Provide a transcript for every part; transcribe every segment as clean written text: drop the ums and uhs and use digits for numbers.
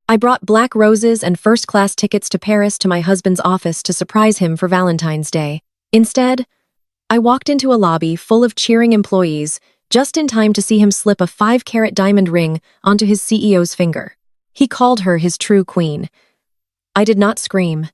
I brought black roses and first-class tickets to Paris to my husband's office to surprise him for Valentine's Day. Instead, I walked into a lobby full of cheering employees just in time to see him slip a 5-carat diamond ring onto his CEO's finger. He called her his true queen. I did not scream.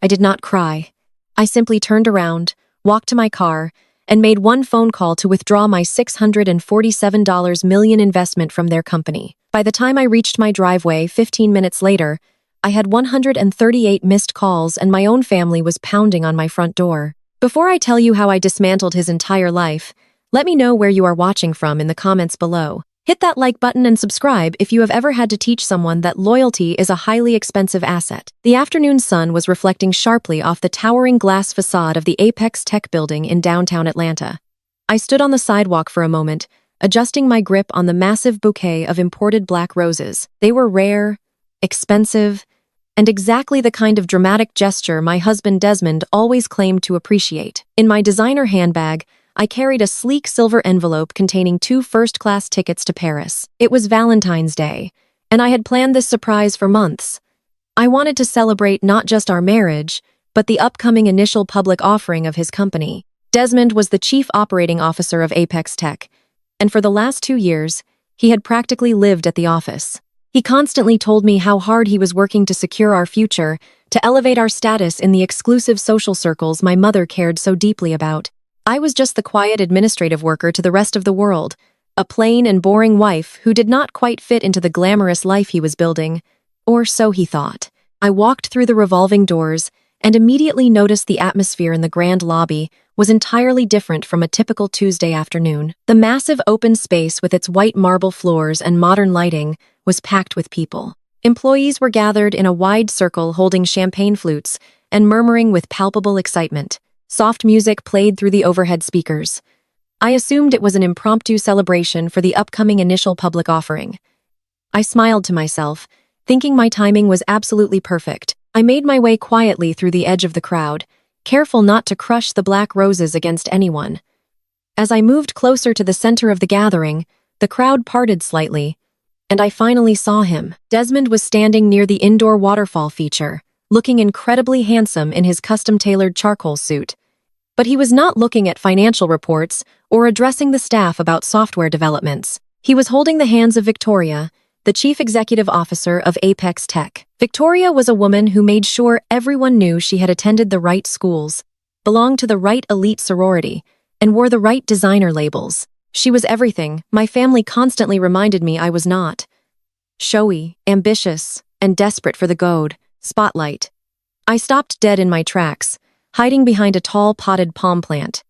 I did not cry. I simply turned around, walked to my car, and made one phone call to withdraw my $647 million investment from their company. By the time I reached my driveway 15 minutes later, I had 138 missed calls and my own family was pounding on my front door. Before I tell you how I dismantled his entire life, let me know where you are watching from in the comments below. Hit that like button and subscribe if you have ever had to teach someone that loyalty is a highly expensive asset. The afternoon sun was reflecting sharply off the towering glass facade of the Apex Tech building in downtown Atlanta. I stood on the sidewalk for a moment, adjusting my grip on the massive bouquet of imported black roses. They were rare, expensive, and exactly the kind of dramatic gesture my husband Desmond always claimed to appreciate. In my designer handbag, I carried a sleek silver envelope containing 2 first-class tickets to Paris. It was Valentine's Day, and I had planned this surprise for months. I wanted to celebrate not just our marriage, but the upcoming initial public offering of his company. Desmond was the chief operating officer of Apex Tech, and for the last 2 years, he had practically lived at the office. He constantly told me how hard he was working to secure our future, to elevate our status in the exclusive social circles my mother cared so deeply about. I was just the quiet administrative worker to the rest of the world, a plain and boring wife who did not quite fit into the glamorous life he was building, or so he thought. I walked through the revolving doors and immediately noticed the atmosphere in the grand lobby was entirely different from a typical Tuesday afternoon. The massive open space with its white marble floors and modern lighting was packed with people. Employees were gathered in a wide circle holding champagne flutes and murmuring with palpable excitement. Soft music played through the overhead speakers. I assumed it was an impromptu celebration for the upcoming initial public offering. I smiled to myself, thinking my timing was absolutely perfect. I made my way quietly through the edge of the crowd, careful not to crush the black roses against anyone. As I moved closer to the center of the gathering, the crowd parted slightly, and I finally saw him. Desmond was standing near the indoor waterfall feature, looking incredibly handsome in his custom-tailored charcoal suit. But he was not looking at financial reports or addressing the staff about software developments. He was holding the hands of Victoria, the chief executive officer of Apex Tech. Victoria was a woman who made sure everyone knew she had attended the right schools, belonged to the right elite sorority, and wore the right designer labels. She was everything my family constantly reminded me I was not. Showy, ambitious, and desperate for the gold spotlight. I stopped dead in my tracks, hiding behind a tall potted palm plant.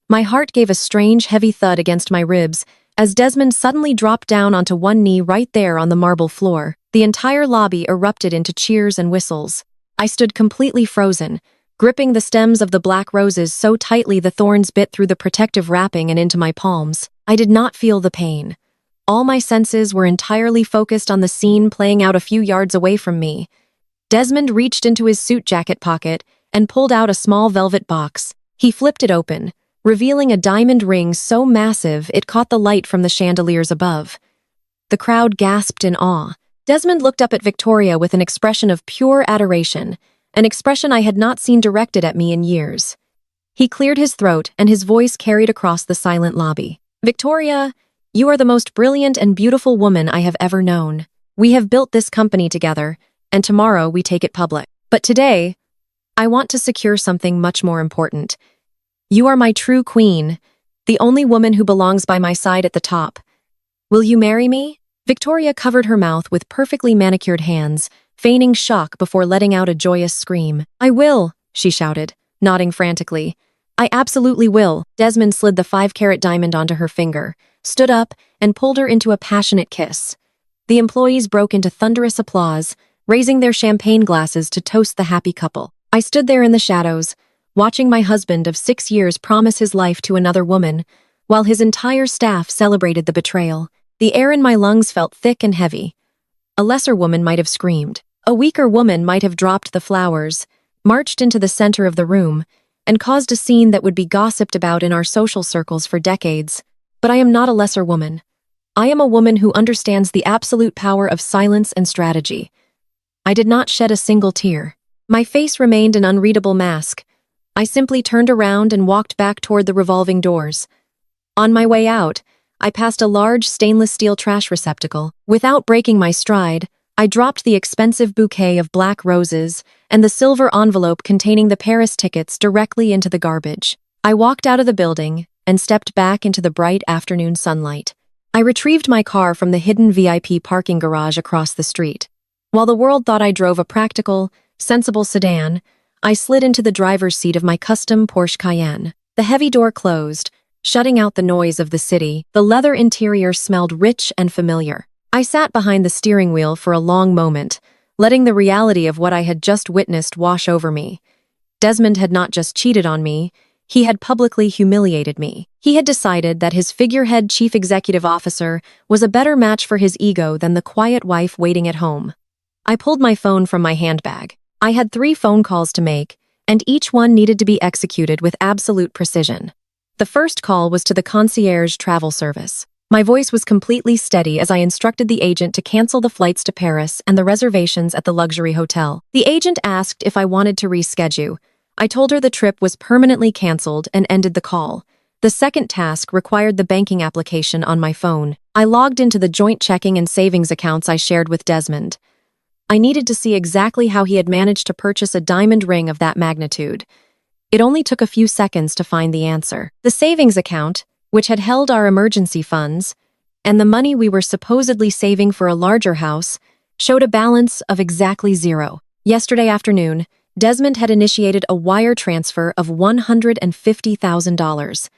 My heart gave a strange, heavy thud against my ribs as Desmond suddenly dropped down onto one knee right there on the marble floor. The entire lobby erupted into cheers and whistles. I stood completely frozen, gripping the stems of the black roses so tightly the thorns bit through the protective wrapping and into my palms. I did not feel the pain. All my senses were entirely focused on the scene playing out a few yards away from me. Desmond reached into his suit jacket pocket and pulled out a small velvet box. He flipped it open, revealing a diamond ring so massive it caught the light from the chandeliers above. The crowd gasped in awe. Desmond looked up at Victoria with an expression of pure adoration, an expression I had not seen directed at me in years. He cleared his throat and his voice carried across the silent lobby. "Victoria, you are the most brilliant and beautiful woman I have ever known. We have built this company together, and tomorrow we take it public. But today, I want to secure something much more important. You are my true queen, the only woman who belongs by my side at the top. Will you marry me?" Victoria covered her mouth with perfectly manicured hands, feigning shock before letting out a joyous scream. "I will," she shouted, nodding frantically. "I absolutely will." Desmond slid the 5-carat diamond onto her finger, stood up, and pulled her into a passionate kiss. The employees broke into thunderous applause, raising their champagne glasses to toast the happy couple. I stood there in the shadows, watching my husband of 6 years promise his life to another woman, while his entire staff celebrated the betrayal. The air in my lungs felt thick and heavy. A lesser woman might have screamed. A weaker woman might have dropped the flowers, marched into the center of the room, and caused a scene that would be gossiped about in our social circles for decades. But I am not a lesser woman. I am a woman who understands the absolute power of silence and strategy. I did not shed a single tear. My face remained an unreadable mask. I simply turned around and walked back toward the revolving doors. On my way out, I passed a large stainless steel trash receptacle. Without breaking my stride, I dropped the expensive bouquet of black roses and the silver envelope containing the Paris tickets directly into the garbage. I walked out of the building and stepped back into the bright afternoon sunlight. I retrieved my car from the hidden VIP parking garage across the street. While the world thought I drove a practical, sensible sedan, I slid into the driver's seat of my custom Porsche Cayenne. The heavy door closed, shutting out the noise of the city. The leather interior smelled rich and familiar. I sat behind the steering wheel for a long moment, letting the reality of what I had just witnessed wash over me. Desmond had not just cheated on me, he had publicly humiliated me. He had decided that his figurehead chief executive officer was a better match for his ego than the quiet wife waiting at home. I pulled my phone from my handbag. I had 3 phone calls to make, and each one needed to be executed with absolute precision. The first call was to the concierge travel service. My voice was completely steady as I instructed the agent to cancel the flights to Paris and the reservations at the luxury hotel. The agent asked if I wanted to reschedule. I told her the trip was permanently canceled and ended the call. The second task required the banking application on my phone. I logged into the joint checking and savings accounts I shared with Desmond. I needed to see exactly how he had managed to purchase a diamond ring of that magnitude. It only took a few seconds to find the answer. The savings account, which had held our emergency funds, and the money we were supposedly saving for a larger house, showed a balance of exactly 0. Yesterday afternoon, Desmond had initiated a wire transfer of $150,000.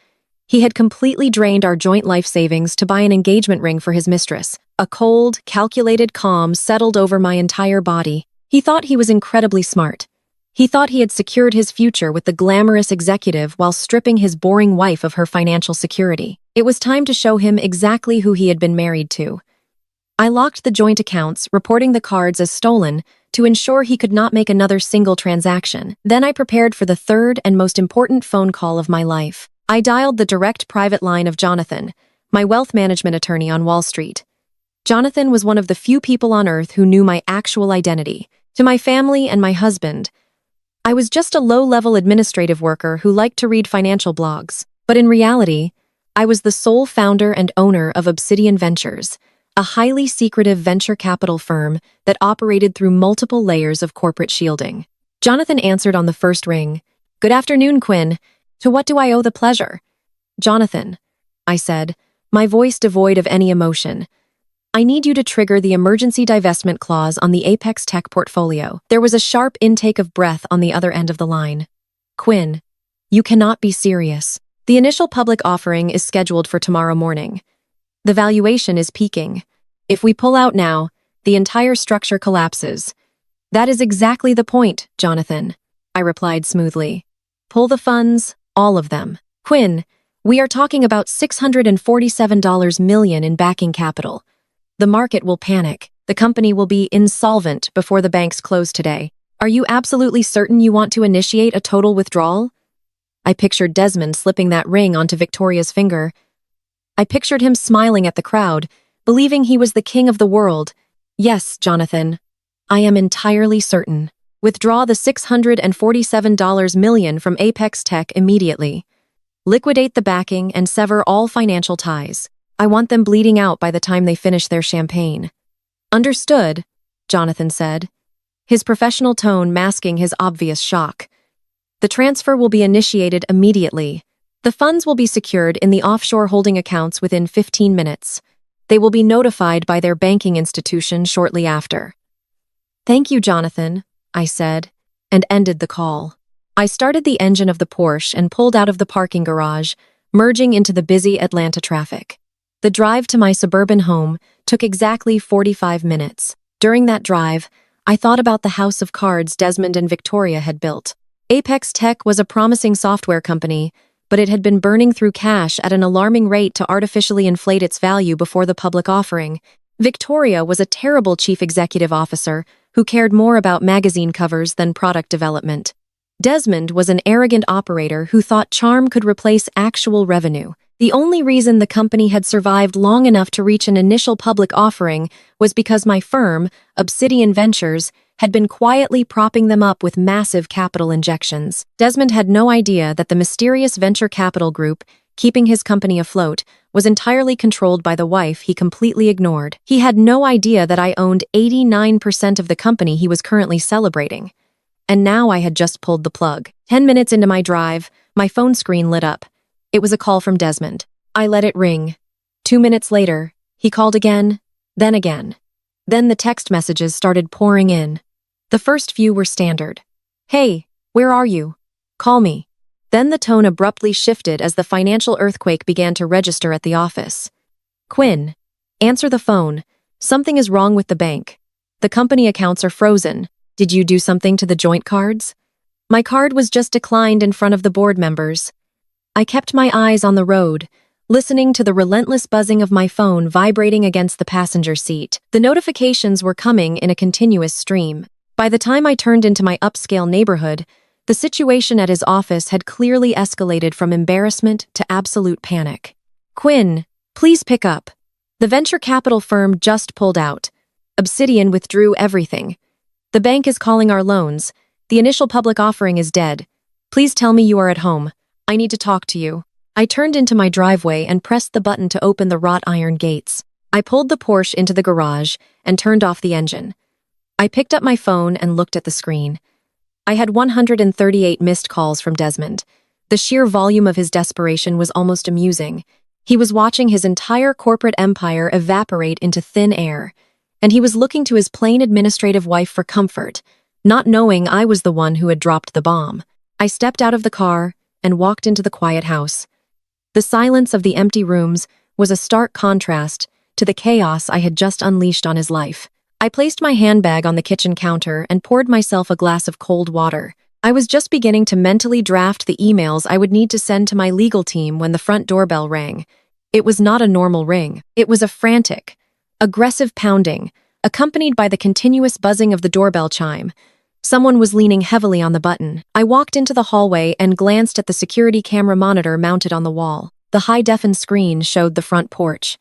He had completely drained our joint life savings to buy an engagement ring for his mistress. A cold, calculated calm settled over my entire body. He thought he was incredibly smart. He thought he had secured his future with the glamorous executive while stripping his boring wife of her financial security. It was time to show him exactly who he had been married to. I locked the joint accounts, reporting the cards as stolen, to ensure he could not make another single transaction. Then I prepared for the third and most important phone call of my life. I dialed the direct private line of Jonathan, my wealth management attorney on Wall Street. Jonathan was one of the few people on earth who knew my actual identity. To my family and my husband, I was just a low-level administrative worker who liked to read financial blogs. But in reality, I was the sole founder and owner of Obsidian Ventures, a highly secretive venture capital firm that operated through multiple layers of corporate shielding. Jonathan answered on the first ring. "Good afternoon, Quinn. To what do I owe the pleasure?" "Jonathan," I said, my voice devoid of any emotion, "I need you to trigger the emergency divestment clause on the Apex Tech portfolio." There was a sharp intake of breath on the other end of the line. "Quinn, you cannot be serious. The initial public offering is scheduled for tomorrow morning. The valuation is peaking. If we pull out now, the entire structure collapses." "That is exactly the point, Jonathan," I replied smoothly. "Pull the funds, all of them. Quinn, we are talking about $647 million in backing capital. The market will panic. The company will be insolvent before the banks close today. Are you absolutely certain you want to initiate a total withdrawal?" I pictured Desmond slipping that ring onto Victoria's finger. I pictured him smiling at the crowd, believing he was the king of the world. "Yes, Jonathan, I am entirely certain. Withdraw the $647 million from Apex Tech immediately. Liquidate the backing and sever all financial ties. I want them bleeding out by the time they finish their champagne." "Understood," Jonathan said, his professional tone masking his obvious shock. "The transfer will be initiated immediately. The funds will be secured in the offshore holding accounts within 15 minutes. They will be notified by their banking institution shortly after." "Thank you, Jonathan," I said, and ended the call. I started the engine of the Porsche and pulled out of the parking garage, merging into the busy Atlanta traffic. The drive to my suburban home took exactly 45 minutes. During that drive, I thought about the house of cards Desmond and Victoria had built. Apex Tech was a promising software company, but it had been burning through cash at an alarming rate to artificially inflate its value before the public offering. Victoria was a terrible chief executive officer who cared more about magazine covers than product development. Desmond was an arrogant operator who thought charm could replace actual revenue. The only reason the company had survived long enough to reach an initial public offering was because my firm, Obsidian Ventures, had been quietly propping them up with massive capital injections. Desmond had no idea that the mysterious venture capital group, keeping his company afloat, was entirely controlled by the wife he completely ignored. He had no idea that I owned 89% of the company he was currently celebrating. And now I had just pulled the plug. 10 minutes into my drive, my phone screen lit up. It was a call from Desmond. I let it ring. 2 minutes later, he called again, then again. Then the text messages started pouring in. The first few were standard. "Hey, where are you? Call me." Then the tone abruptly shifted as the financial earthquake began to register at the office. "Quinn, answer the phone. Something is wrong with the bank. The company accounts are frozen. Did you do something to the joint cards?" My card was just declined in front of the board members. I kept my eyes on the road, listening to the relentless buzzing of my phone vibrating against the passenger seat. The notifications were coming in a continuous stream. By the time I turned into my upscale neighborhood, the situation at his office had clearly escalated from embarrassment to absolute panic. "Quinn, please pick up. The venture capital firm just pulled out. Obsidian withdrew everything. The bank is calling our loans. The initial public offering is dead. Please tell me you are at home. I need to talk to you." I turned into my driveway and pressed the button to open the wrought iron gates. I pulled the Porsche into the garage and turned off the engine. I picked up my phone and looked at the screen. I had 138 missed calls from Desmond. The sheer volume of his desperation was almost amusing. He was watching his entire corporate empire evaporate into thin air, and he was looking to his plain administrative wife for comfort, not knowing I was the one who had dropped the bomb. I stepped out of the car and walked into the quiet house. The silence of the empty rooms was a stark contrast to the chaos I had just unleashed on his life. I placed my handbag on the kitchen counter and poured myself a glass of cold water. I was just beginning to mentally draft the emails I would need to send to my legal team when the front doorbell rang. It was not a normal ring. It was a frantic, aggressive pounding, accompanied by the continuous buzzing of the doorbell chime. Someone was leaning heavily on the button. I walked into the hallway and glanced at the security camera monitor mounted on the wall. The high-defin screen showed the front porch.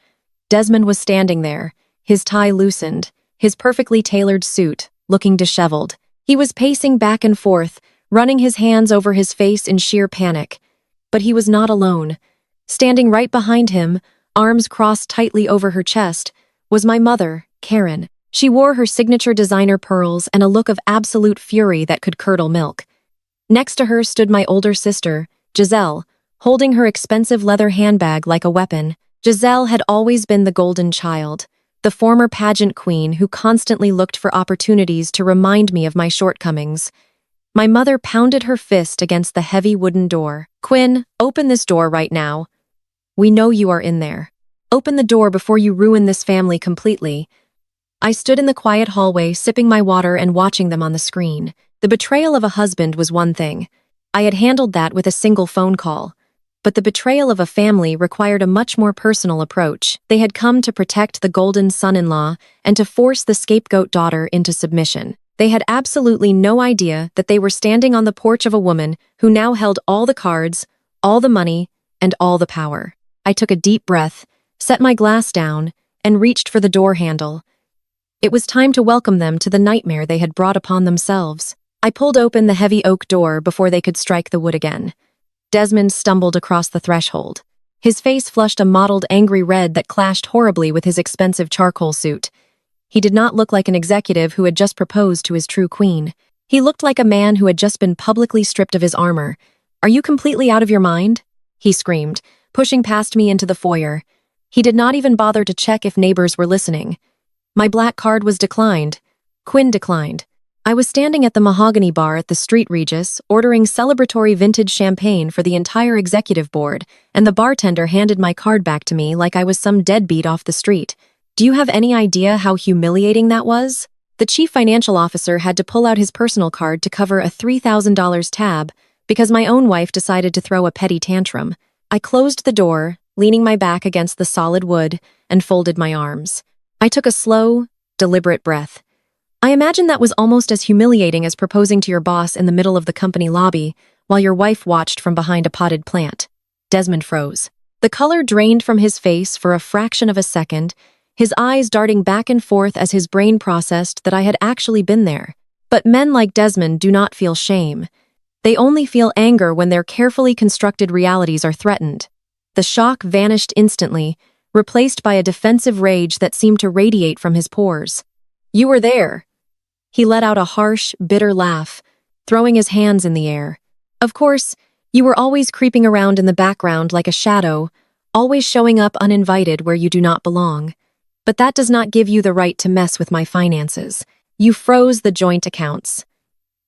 Desmond was standing there, his tie loosened, his perfectly tailored suit, looking disheveled. He was pacing back and forth, running his hands over his face in sheer panic. But he was not alone. Standing right behind him, arms crossed tightly over her chest, was my mother, Karen. She wore her signature designer pearls and a look of absolute fury that could curdle milk. Next to her stood my older sister, Giselle, holding her expensive leather handbag like a weapon. Giselle had always been the golden child, the former pageant queen who constantly looked for opportunities to remind me of my shortcomings. My mother pounded her fist against the heavy wooden door. "Quinn, open this door right now. We know you are in there. Open the door before you ruin this family completely." I stood in the quiet hallway, sipping my water and watching them on the screen. The betrayal of a husband was one thing. I had handled that with a single phone call. But the betrayal of a family required a much more personal approach. They had come to protect the golden son-in-law and to force the scapegoat daughter into submission. They had absolutely no idea that they were standing on the porch of a woman who now held all the cards, all the money, and all the power. I took a deep breath, set my glass down, and reached for the door handle. It was time to welcome them to the nightmare they had brought upon themselves. I pulled open the heavy oak door before they could strike the wood again. Desmond stumbled across the threshold. His face flushed a mottled, angry red that clashed horribly with his expensive charcoal suit. He did not look like an executive who had just proposed to his true queen. He looked like a man who had just been publicly stripped of his armor. "Are you completely out of your mind?" he screamed, pushing past me into the foyer. He did not even bother to check if neighbors were listening. My black card was declined. Quinn declined. I was standing at the mahogany bar at the Street Regis, ordering celebratory vintage champagne for the entire executive board, and the bartender handed my card back to me like I was some deadbeat off the street. Do you have any idea how humiliating that was? The chief financial officer had to pull out his personal card to cover a $3,000 tab because my own wife decided to throw a petty tantrum. I closed the door, leaning my back against the solid wood, and folded my arms. I took a slow, deliberate breath. I imagine that was almost as humiliating as proposing to your boss in the middle of the company lobby while your wife watched from behind a potted plant. Desmond froze. The color drained from his face for a fraction of a second, his eyes darting back and forth as his brain processed that I had actually been there. But men like Desmond do not feel shame. They only feel anger when their carefully constructed realities are threatened. The shock vanished instantly, replaced by a defensive rage that seemed to radiate from his pores. "You were there." He let out a harsh, bitter laugh, throwing his hands in the air. "Of course, you were always creeping around in the background like a shadow, always showing up uninvited where you do not belong. But that does not give you the right to mess with my finances. You froze the joint accounts.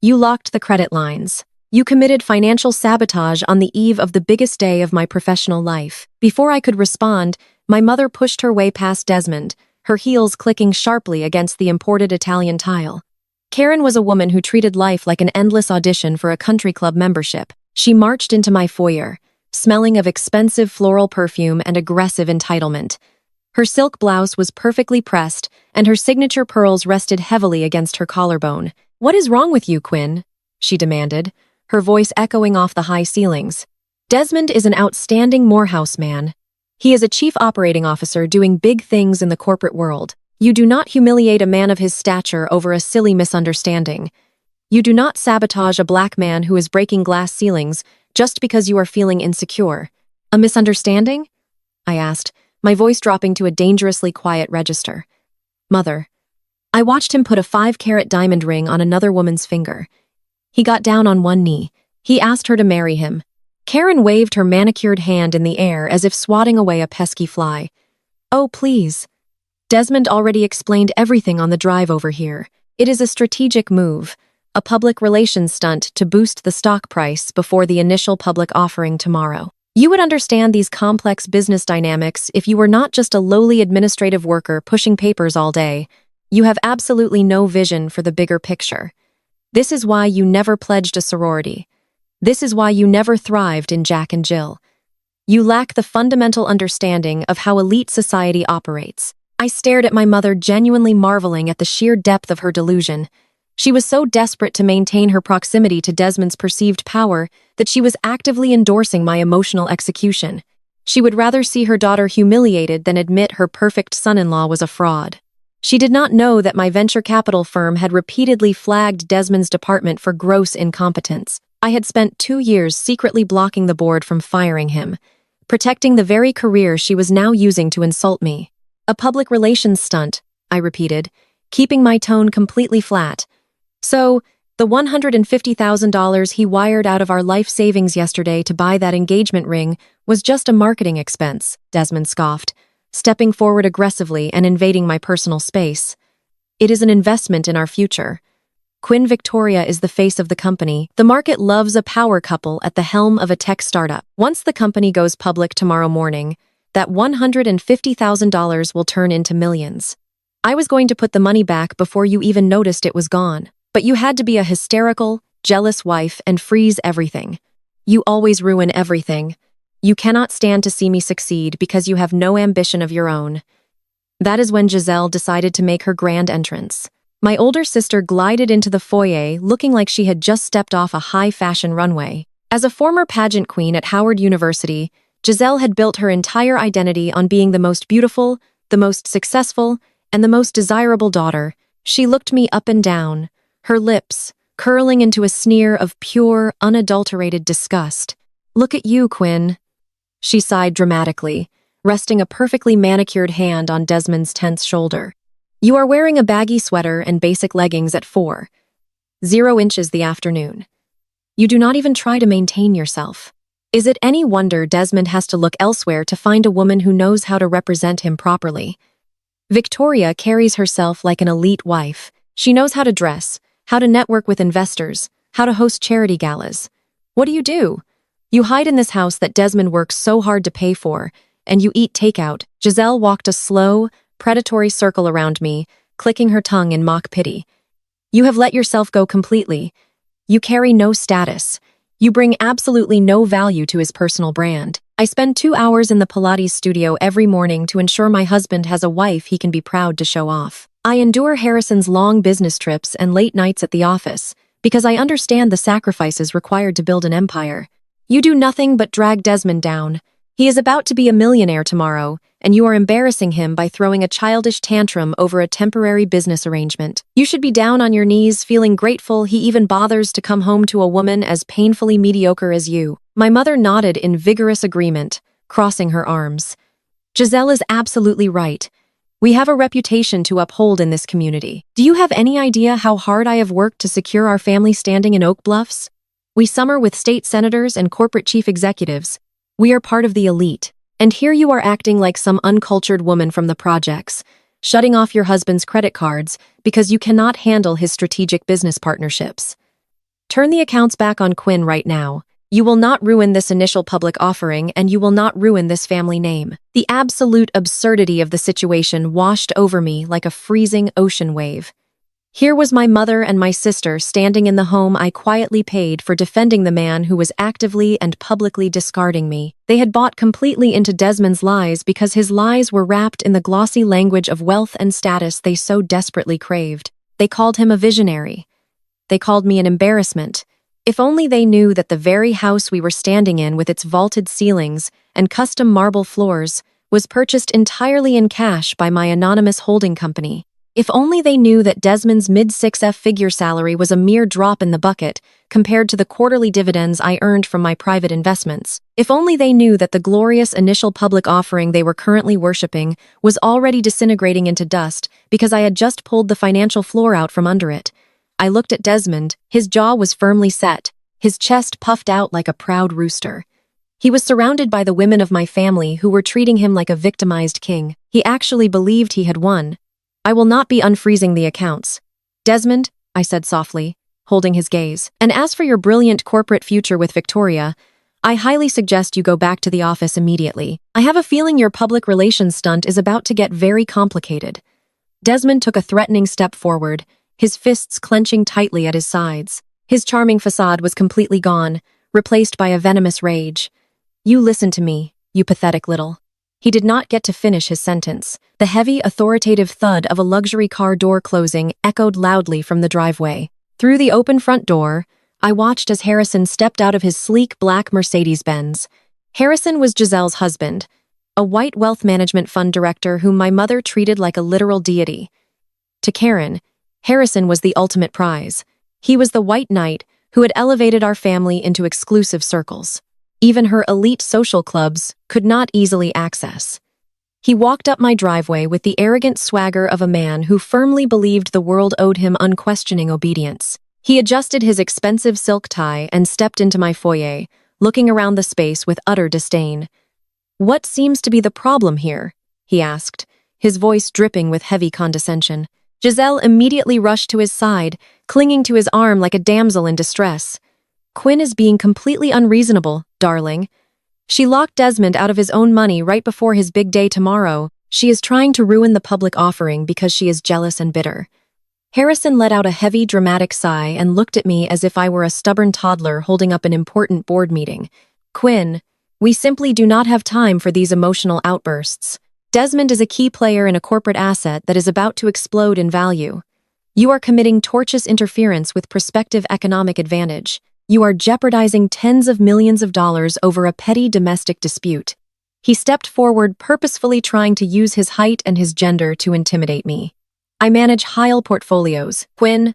You locked the credit lines. You committed financial sabotage on the eve of the biggest day of my professional life." Before I could respond, my mother pushed her way past Desmond, her heels clicking sharply against the imported Italian tile. Karen was a woman who treated life like an endless audition for a country club membership. She marched into my foyer, smelling of expensive floral perfume and aggressive entitlement. Her silk blouse was perfectly pressed, and her signature pearls rested heavily against her collarbone. "What is wrong with you, Quinn?" she demanded, her voice echoing off the high ceilings. "Desmond is an outstanding Morehouse man. He is a chief operating officer doing big things in the corporate world. You do not humiliate a man of his stature over a silly misunderstanding. You do not sabotage a black man who is breaking glass ceilings just because you are feeling insecure." "A misunderstanding?" I asked, my voice dropping to a dangerously quiet register. "Mother." I watched him put a 5-carat diamond ring on another woman's finger. He got down on one knee. He asked her to marry him. Karen waved her manicured hand in the air as if swatting away a pesky fly. "Oh, please. Desmond already explained everything on the drive over here. It is a strategic move, a public relations stunt to boost the stock price before the initial public offering tomorrow. You would understand these complex business dynamics if you were not just a lowly administrative worker pushing papers all day. You have absolutely no vision for the bigger picture. This is why you never pledged a sorority. This is why you never thrived in Jack and Jill. You lack the fundamental understanding of how elite society operates." I stared at my mother, genuinely marveling at the sheer depth of her delusion. She was so desperate to maintain her proximity to Desmond's perceived power that she was actively endorsing my emotional execution. She would rather see her daughter humiliated than admit her perfect son-in-law was a fraud. She did not know that my venture capital firm had repeatedly flagged Desmond's department for gross incompetence. I had spent 2 years secretly blocking the board from firing him, protecting the very career she was now using to insult me. "A public relations stunt," I repeated, keeping my tone completely flat. "So, the $150,000 he wired out of our life savings yesterday to buy that engagement ring was just a marketing expense," Desmond scoffed, stepping forward aggressively and invading my personal space. "It is an investment in our future. Quinn Victoria is the face of the company. The market loves a power couple at the helm of a tech startup. Once the company goes public tomorrow morning, that $150,000 will turn into millions. I was going to put the money back before you even noticed it was gone. But you had to be a hysterical, jealous wife and freeze everything. You always ruin everything. You cannot stand to see me succeed because you have no ambition of your own." That is when Giselle decided to make her grand entrance. My older sister glided into the foyer looking like she had just stepped off a high-fashion runway. As a former pageant queen at Howard University, Giselle had built her entire identity on being the most beautiful, the most successful, and the most desirable daughter. She looked me up and down, her lips curling into a sneer of pure, unadulterated disgust. "Look at you, Quinn," she sighed dramatically, resting a perfectly manicured hand on Desmond's tense shoulder. "You are wearing a baggy sweater and basic leggings at 4.0 inches the afternoon. You do not even try to maintain yourself. Is it any wonder Desmond has to look elsewhere to find a woman who knows how to represent him properly? Victoria carries herself like an elite wife. She knows how to dress, how to network with investors, how to host charity galas. What do? You hide in this house that Desmond works so hard to pay for, and you eat takeout." Giselle walked a slow, predatory circle around me, clicking her tongue in mock pity. "You have let yourself go completely. You carry no status. You bring absolutely no value to his personal brand. I spend 2 hours in the Pilates studio every morning to ensure my husband has a wife he can be proud to show off. I endure Harrison's long business trips and late nights at the office because I understand the sacrifices required to build an empire. You do nothing but drag Desmond down. He is about to be a millionaire tomorrow, and you are embarrassing him by throwing a childish tantrum over a temporary business arrangement. You should be down on your knees, feeling grateful he even bothers to come home to a woman as painfully mediocre as you." My mother nodded in vigorous agreement, crossing her arms. Giselle is absolutely right. We have a reputation to uphold in this community. Do you have any idea how hard I have worked to secure our family standing in Oak Bluffs? We summer with state senators and corporate chief executives. We are part of the elite. And here you are acting like some uncultured woman from the projects, shutting off your husband's credit cards because you cannot handle his strategic business partnerships. Turn the accounts back on Quinn right now. You will not ruin this initial public offering, and you will not ruin this family name. The absolute absurdity of the situation washed over me like a freezing ocean wave. Here was my mother and my sister standing in the home I quietly paid for, defending the man who was actively and publicly discarding me. They had bought completely into Desmond's lies because his lies were wrapped in the glossy language of wealth and status they so desperately craved. They called him a visionary. They called me an embarrassment. If only they knew that the very house we were standing in, with its vaulted ceilings and custom marble floors, was purchased entirely in cash by my anonymous holding company. If only they knew that Desmond's mid-6-figure salary was a mere drop in the bucket compared to the quarterly dividends I earned from my private investments. If only they knew that the glorious initial public offering they were currently worshipping was already disintegrating into dust because I had just pulled the financial floor out from under it. I looked at Desmond. His jaw was firmly set, his chest puffed out like a proud rooster. He was surrounded by the women of my family who were treating him like a victimized king. He actually believed he had won. "I will not be unfreezing the accounts. Desmond," I said softly, holding his gaze, "and as for your brilliant corporate future with Victoria, I highly suggest you go back to the office immediately. I have a feeling your public relations stunt is about to get very complicated." Desmond took a threatening step forward, his fists clenching tightly at his sides. His charming facade was completely gone, replaced by a venomous rage. "You listen to me, you pathetic little." He did not get to finish his sentence. The heavy, authoritative thud of a luxury car door closing echoed loudly from the driveway. Through the open front door, I watched as Harrison stepped out of his sleek black Mercedes-Benz. Harrison was Giselle's husband, a white wealth management fund director whom my mother treated like a literal deity. To Karen, Harrison was the ultimate prize. He was the white knight who had elevated our family into exclusive circles even her elite social clubs could not easily access. He walked up my driveway with the arrogant swagger of a man who firmly believed the world owed him unquestioning obedience. He adjusted his expensive silk tie and stepped into my foyer, looking around the space with utter disdain. "What seems to be the problem here?" he asked, his voice dripping with heavy condescension. Giselle immediately rushed to his side, clinging to his arm like a damsel in distress. "Quinn is being completely unreasonable, darling. She locked Desmond out of his own money right before his big day tomorrow. She is trying to ruin the public offering because she is jealous and bitter." Harrison let out a heavy, dramatic sigh and looked at me as if I were a stubborn toddler holding up an important board meeting. "Quinn, we simply do not have time for these emotional outbursts. Desmond is a key player in a corporate asset that is about to explode in value. You are committing tortious interference with prospective economic advantage. You are jeopardizing tens of millions of dollars over a petty domestic dispute." He stepped forward, purposefully trying to use his height and his gender to intimidate me. "I manage high-yield portfolios, Quinn.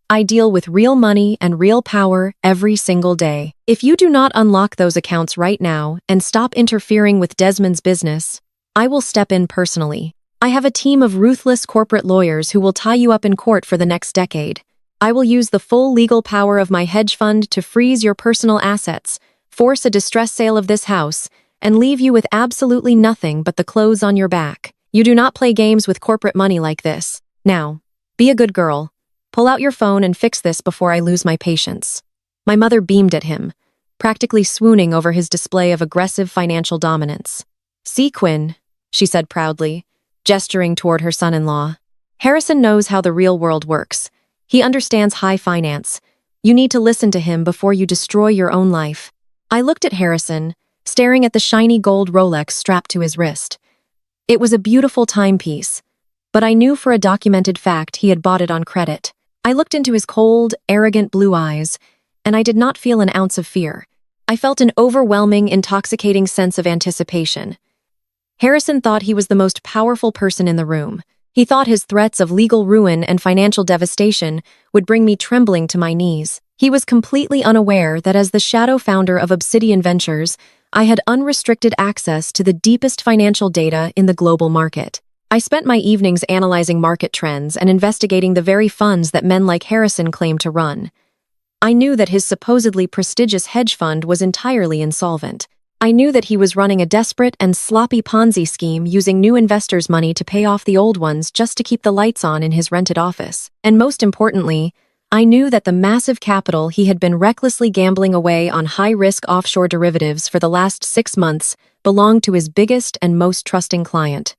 I deal with real money and real power every single day. If you do not unlock those accounts right now and stop interfering with Desmond's business, I will step in personally. I have a team of ruthless corporate lawyers who will tie you up in court for the next decade. I will use the full legal power of my hedge fund to freeze your personal assets, force a distress sale of this house, and leave you with absolutely nothing but the clothes on your back. You do not play games with corporate money like this. Now, be a good girl. Pull out your phone and fix this before I lose my patience." My mother beamed at him, practically swooning over his display of aggressive financial dominance. "See, Quinn," she said proudly, gesturing toward her son-in-law. "Harrison knows how the real world works. He understands high finance. You need to listen to him before you destroy your own life." I looked at Harrison, staring at the shiny gold Rolex strapped to his wrist. It was a beautiful timepiece, but I knew for a documented fact he had bought it on credit. I looked into his cold, arrogant blue eyes, and I did not feel an ounce of fear. I felt an overwhelming, intoxicating sense of anticipation. Harrison thought he was the most powerful person in the room. He thought his threats of legal ruin and financial devastation would bring me trembling to my knees. He was completely unaware that as the shadow founder of Obsidian Ventures, I had unrestricted access to the deepest financial data in the global market. I spent my evenings analyzing market trends and investigating the very funds that men like Harrison claimed to run. I knew that his supposedly prestigious hedge fund was entirely insolvent. I knew that he was running a desperate and sloppy Ponzi scheme using new investors' money to pay off the old ones just to keep the lights on in his rented office. And most importantly, I knew that the massive capital he had been recklessly gambling away on high-risk offshore derivatives for the last 6 months belonged to his biggest and most trusting client.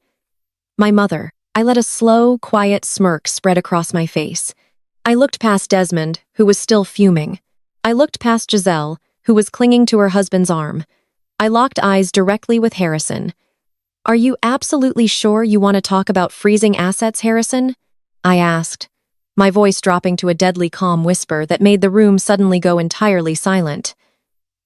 My mother. I let a slow, quiet smirk spread across my face. I looked past Desmond, who was still fuming. I looked past Giselle, who was clinging to her husband's arm. I locked eyes directly with Harrison. "Are you absolutely sure you want to talk about freezing assets, Harrison?" I asked, my voice dropping to a deadly calm whisper that made the room suddenly go entirely silent.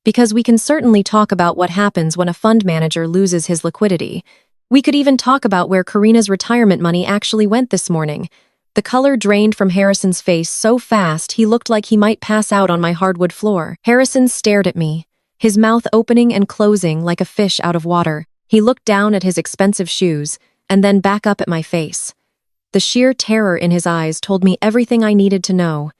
"Because we can certainly talk about what happens when a fund manager loses his liquidity. We could even talk about where Karina's retirement money actually went this morning." The color drained from Harrison's face so fast he looked like he might pass out on my hardwood floor. Harrison stared at me, his mouth opening and closing like a fish out of water. He looked down at his expensive shoes, and then back up at my face. The sheer terror in his eyes told me everything I needed to know.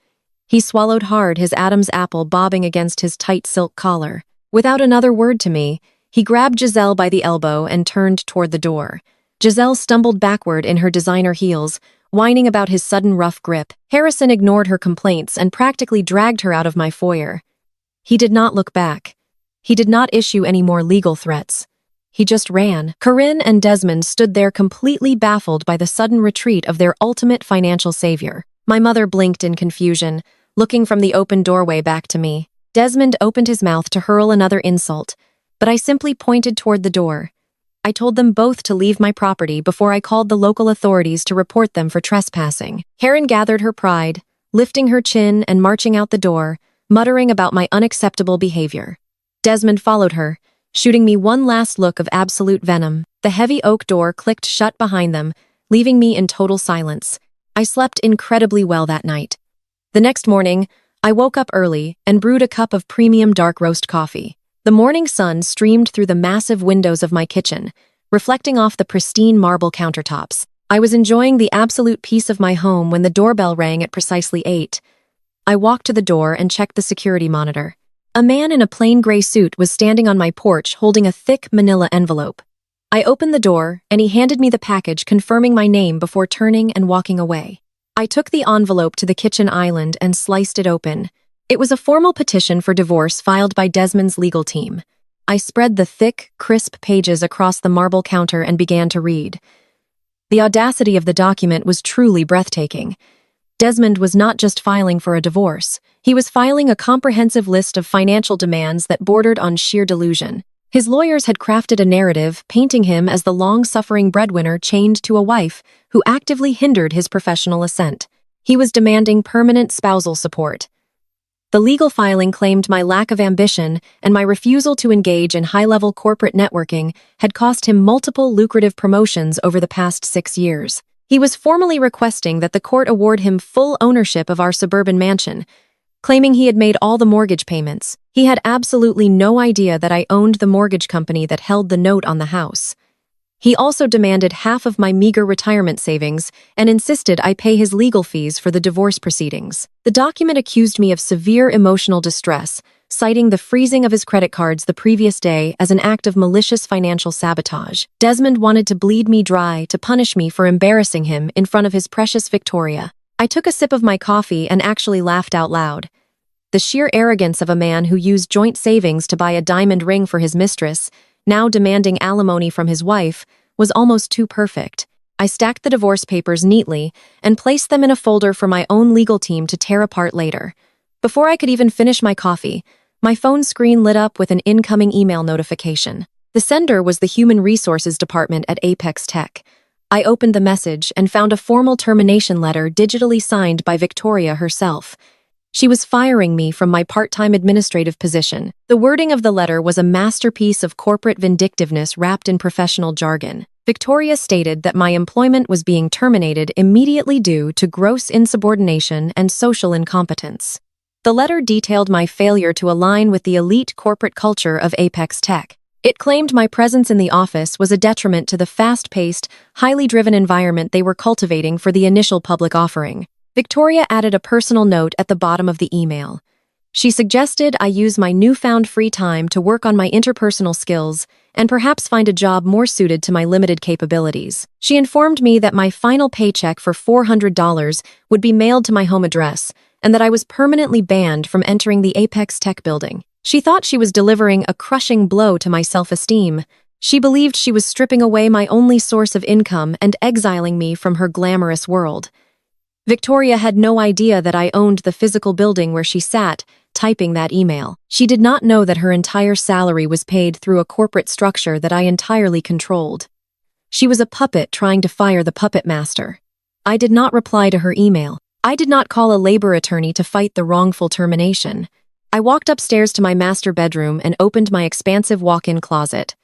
He swallowed hard, his Adam's apple bobbing against his tight silk collar. Without another word to me, he grabbed Giselle by the elbow and turned toward the door. Giselle stumbled backward in her designer heels, whining about his sudden rough grip. Harrison ignored her complaints and practically dragged her out of my foyer. He did not look back. He did not issue any more legal threats. He just ran. Corinne and Desmond stood there completely baffled by the sudden retreat of their ultimate financial savior. My mother blinked in confusion, looking from the open doorway back to me. Desmond opened his mouth to hurl another insult, but I simply pointed toward the door. I told them both to leave my property before I called the local authorities to report them for trespassing. Karen gathered her pride, lifting her chin and marching out the door, muttering about my unacceptable behavior. Desmond followed her, shooting me one last look of absolute venom. The heavy oak door clicked shut behind them, leaving me in total silence. I slept incredibly well that night. The next morning, I woke up early and brewed a cup of premium dark roast coffee. The morning sun streamed through the massive windows of my kitchen, reflecting off the pristine marble countertops. I was enjoying the absolute peace of my home when the doorbell rang at precisely 8. I walked to the door and checked the security monitor. A man in a plain gray suit was standing on my porch holding a thick manila envelope. I opened the door, and he handed me the package confirming my name before turning and walking away. I took the envelope to the kitchen island and sliced it open. It was a formal petition for divorce filed by Desmond's legal team. I spread the thick, crisp pages across the marble counter and began to read. The audacity of the document was truly breathtaking. Desmond was not just filing for a divorce. He was filing a comprehensive list of financial demands that bordered on sheer delusion. His lawyers had crafted a narrative painting him as the long-suffering breadwinner chained to a wife who actively hindered his professional ascent. He was demanding permanent spousal support. The legal filing claimed my lack of ambition and my refusal to engage in high-level corporate networking had cost him multiple lucrative promotions over the past 6 years. He was formally requesting that the court award him full ownership of our suburban mansion, claiming he had made all the mortgage payments. He had absolutely no idea that I owned the mortgage company that held the note on the house. He also demanded half of my meager retirement savings and insisted I pay his legal fees for the divorce proceedings. The document accused me of severe emotional distress, citing the freezing of his credit cards the previous day as an act of malicious financial sabotage. Desmond wanted to bleed me dry to punish me for embarrassing him in front of his precious Victoria. I took a sip of my coffee and actually laughed out loud. The sheer arrogance of a man who used joint savings to buy a diamond ring for his mistress, now demanding alimony from his wife, was almost too perfect. I stacked the divorce papers neatly and placed them in a folder for my own legal team to tear apart later. Before I could even finish my coffee, my phone screen lit up with an incoming email notification. The sender was the Human Resources Department at Apex Tech. I opened the message and found a formal termination letter digitally signed by Victoria herself. She was firing me from my part-time administrative position. The wording of the letter was a masterpiece of corporate vindictiveness wrapped in professional jargon. Victoria stated that my employment was being terminated immediately due to gross insubordination and social incompetence. The letter detailed my failure to align with the elite corporate culture of Apex Tech. It claimed my presence in the office was a detriment to the fast-paced, highly driven environment they were cultivating for the initial public offering. Victoria added a personal note at the bottom of the email. She suggested I use my newfound free time to work on my interpersonal skills and perhaps find a job more suited to my limited capabilities. She informed me that my final paycheck for $400 would be mailed to my home address and that I was permanently banned from entering the Apex Tech building. She thought she was delivering a crushing blow to my self-esteem. She believed she was stripping away my only source of income and exiling me from her glamorous world. Victoria had no idea that I owned the physical building where she sat, typing that email. She did not know that her entire salary was paid through a corporate structure that I entirely controlled. She was a puppet trying to fire the puppet master. I did not reply to her email. I did not call a labor attorney to fight the wrongful termination. I walked upstairs to my master bedroom and opened my expansive walk-in closet.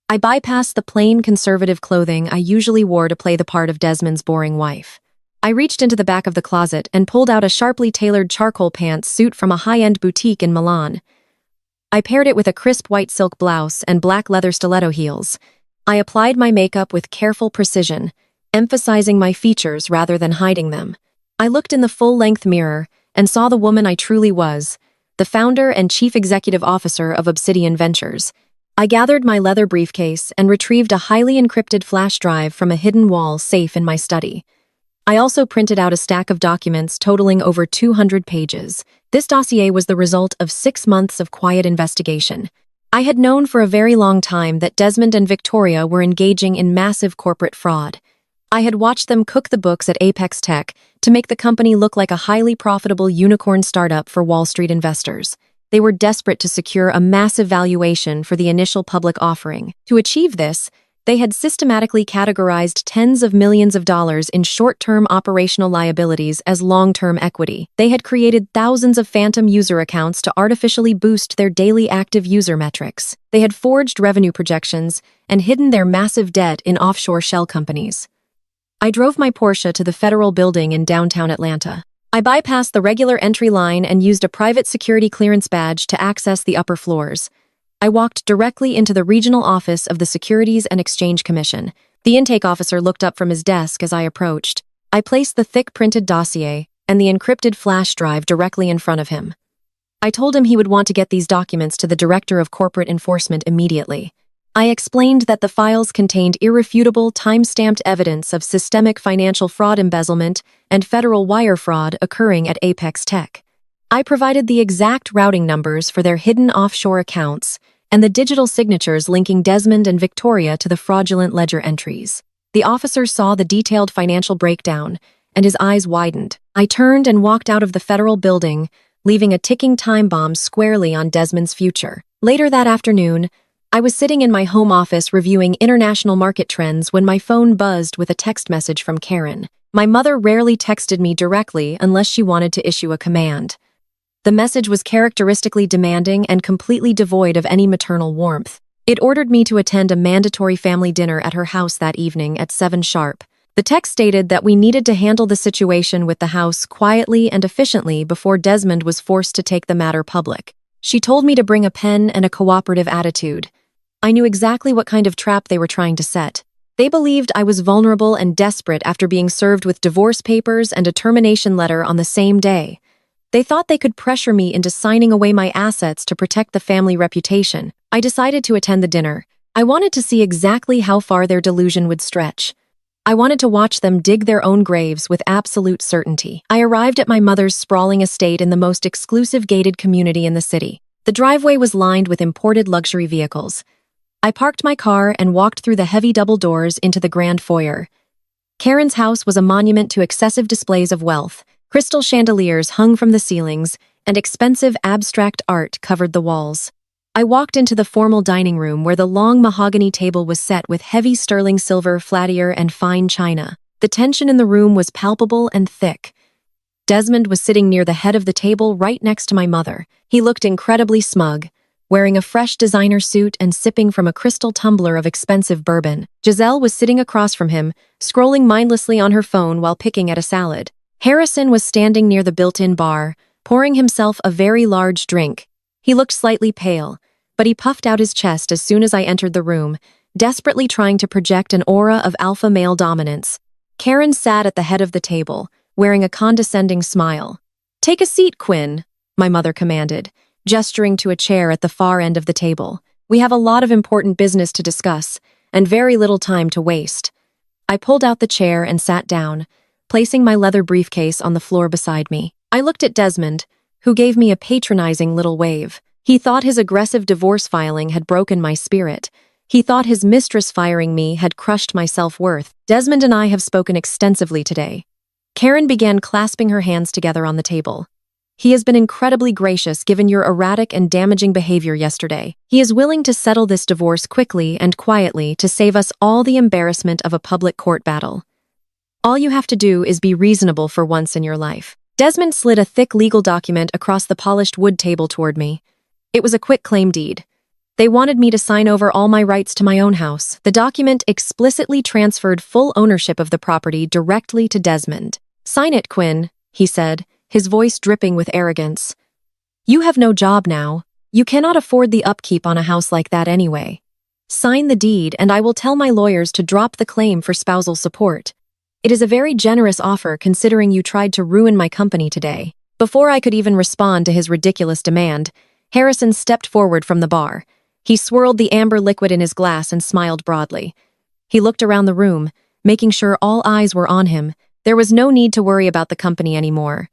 I bypassed the plain conservative clothing I usually wore to play the part of Desmond's boring wife. I reached into the back of the closet and pulled out a sharply tailored charcoal pants suit from a high-end boutique in Milan. I paired it with a crisp white silk blouse and black leather stiletto heels. I applied my makeup with careful precision, emphasizing my features rather than hiding them. I looked in the full-length mirror and saw the woman I truly was, the founder and chief executive officer of Obsidian Ventures. I gathered my leather briefcase and retrieved a highly encrypted flash drive from a hidden wall safe in my study. I also printed out a stack of documents totaling over 200 pages. This dossier was the result of 6 months of quiet investigation. I had known for a very long time that Desmond and Victoria were engaging in massive corporate fraud. I had watched them cook the books at Apex Tech to make the company look like a highly profitable unicorn startup for Wall Street investors. They were desperate to secure a massive valuation for the initial public offering. To achieve this, they had systematically categorized tens of millions of dollars in short-term operational liabilities as long-term equity. They had created thousands of phantom user accounts to artificially boost their daily active user metrics. They had forged revenue projections and hidden their massive debt in offshore shell companies. I drove my Porsche to the Federal Building in downtown Atlanta. I bypassed the regular entry line and used a private security clearance badge to access the upper floors. I walked directly into the regional office of the Securities and Exchange Commission. The intake officer looked up from his desk as I approached. I placed the thick printed dossier and the encrypted flash drive directly in front of him. I told him he would want to get these documents to the Director of Corporate Enforcement immediately. I explained that the files contained irrefutable, time-stamped evidence of systemic financial fraud embezzlement and federal wire fraud occurring at Apex Tech. I provided the exact routing numbers for their hidden offshore accounts and the digital signatures linking Desmond and Victoria to the fraudulent ledger entries. The officer saw the detailed financial breakdown, and his eyes widened. I turned and walked out of the Federal Building, leaving a ticking time bomb squarely on Desmond's future. Later that afternoon, I was sitting in my home office reviewing international market trends when my phone buzzed with a text message from Karen. My mother rarely texted me directly unless she wanted to issue a command. The message was characteristically demanding and completely devoid of any maternal warmth. It ordered me to attend a mandatory family dinner at her house that evening at 7 sharp. The text stated that we needed to handle the situation with the house quietly and efficiently before Desmond was forced to take the matter public. She told me to bring a pen and a cooperative attitude. I knew exactly what kind of trap they were trying to set. They believed I was vulnerable and desperate after being served with divorce papers and a termination letter on the same day. They thought they could pressure me into signing away my assets to protect the family reputation. I decided to attend the dinner. I wanted to see exactly how far their delusion would stretch. I wanted to watch them dig their own graves with absolute certainty. I arrived at my mother's sprawling estate in the most exclusive gated community in the city. The driveway was lined with imported luxury vehicles. I parked my car and walked through the heavy double doors into the grand foyer. Karen's house was a monument to excessive displays of wealth. Crystal chandeliers hung from the ceilings, and expensive abstract art covered the walls. I walked into the formal dining room where the long mahogany table was set with heavy sterling silver flatware and fine china. The tension in the room was palpable and thick. Desmond was sitting near the head of the table right next to my mother. He looked incredibly smug, wearing a fresh designer suit and sipping from a crystal tumbler of expensive bourbon. Giselle was sitting across from him, scrolling mindlessly on her phone while picking at a salad. Harrison was standing near the built-in bar, pouring himself a very large drink. He looked slightly pale, but he puffed out his chest as soon as I entered the room, desperately trying to project an aura of alpha male dominance. Karen sat at the head of the table, wearing a condescending smile. "Take a seat, Quinn," my mother commanded, gesturing to a chair at the far end of the table. "We have a lot of important business to discuss, and very little time to waste." I pulled out the chair and sat down, placing my leather briefcase on the floor beside me. I looked at Desmond, who gave me a patronizing little wave. He thought his aggressive divorce filing had broken my spirit. He thought his mistress firing me had crushed my self-worth. "Desmond and I have spoken extensively today." Karen began clasping her hands together on the table. "He has been incredibly gracious given your erratic and damaging behavior yesterday. He is willing to settle this divorce quickly and quietly to save us all the embarrassment of a public court battle. All you have to do is be reasonable for once in your life." Desmond slid a thick legal document across the polished wood table toward me. It was a quick claim deed. They wanted me to sign over all my rights to my own house. The document explicitly transferred full ownership of the property directly to Desmond. "Sign it, Quinn," he said, his voice dripping with arrogance. "You have no job now. You cannot afford the upkeep on a house like that anyway. Sign the deed and I will tell my lawyers to drop the claim for spousal support. It is a very generous offer considering you tried to ruin my company today." Before I could even respond to his ridiculous demand, Harrison stepped forward from the bar. He swirled the amber liquid in his glass and smiled broadly. He looked around the room, making sure all eyes were on him. There was no need to worry about the company anymore.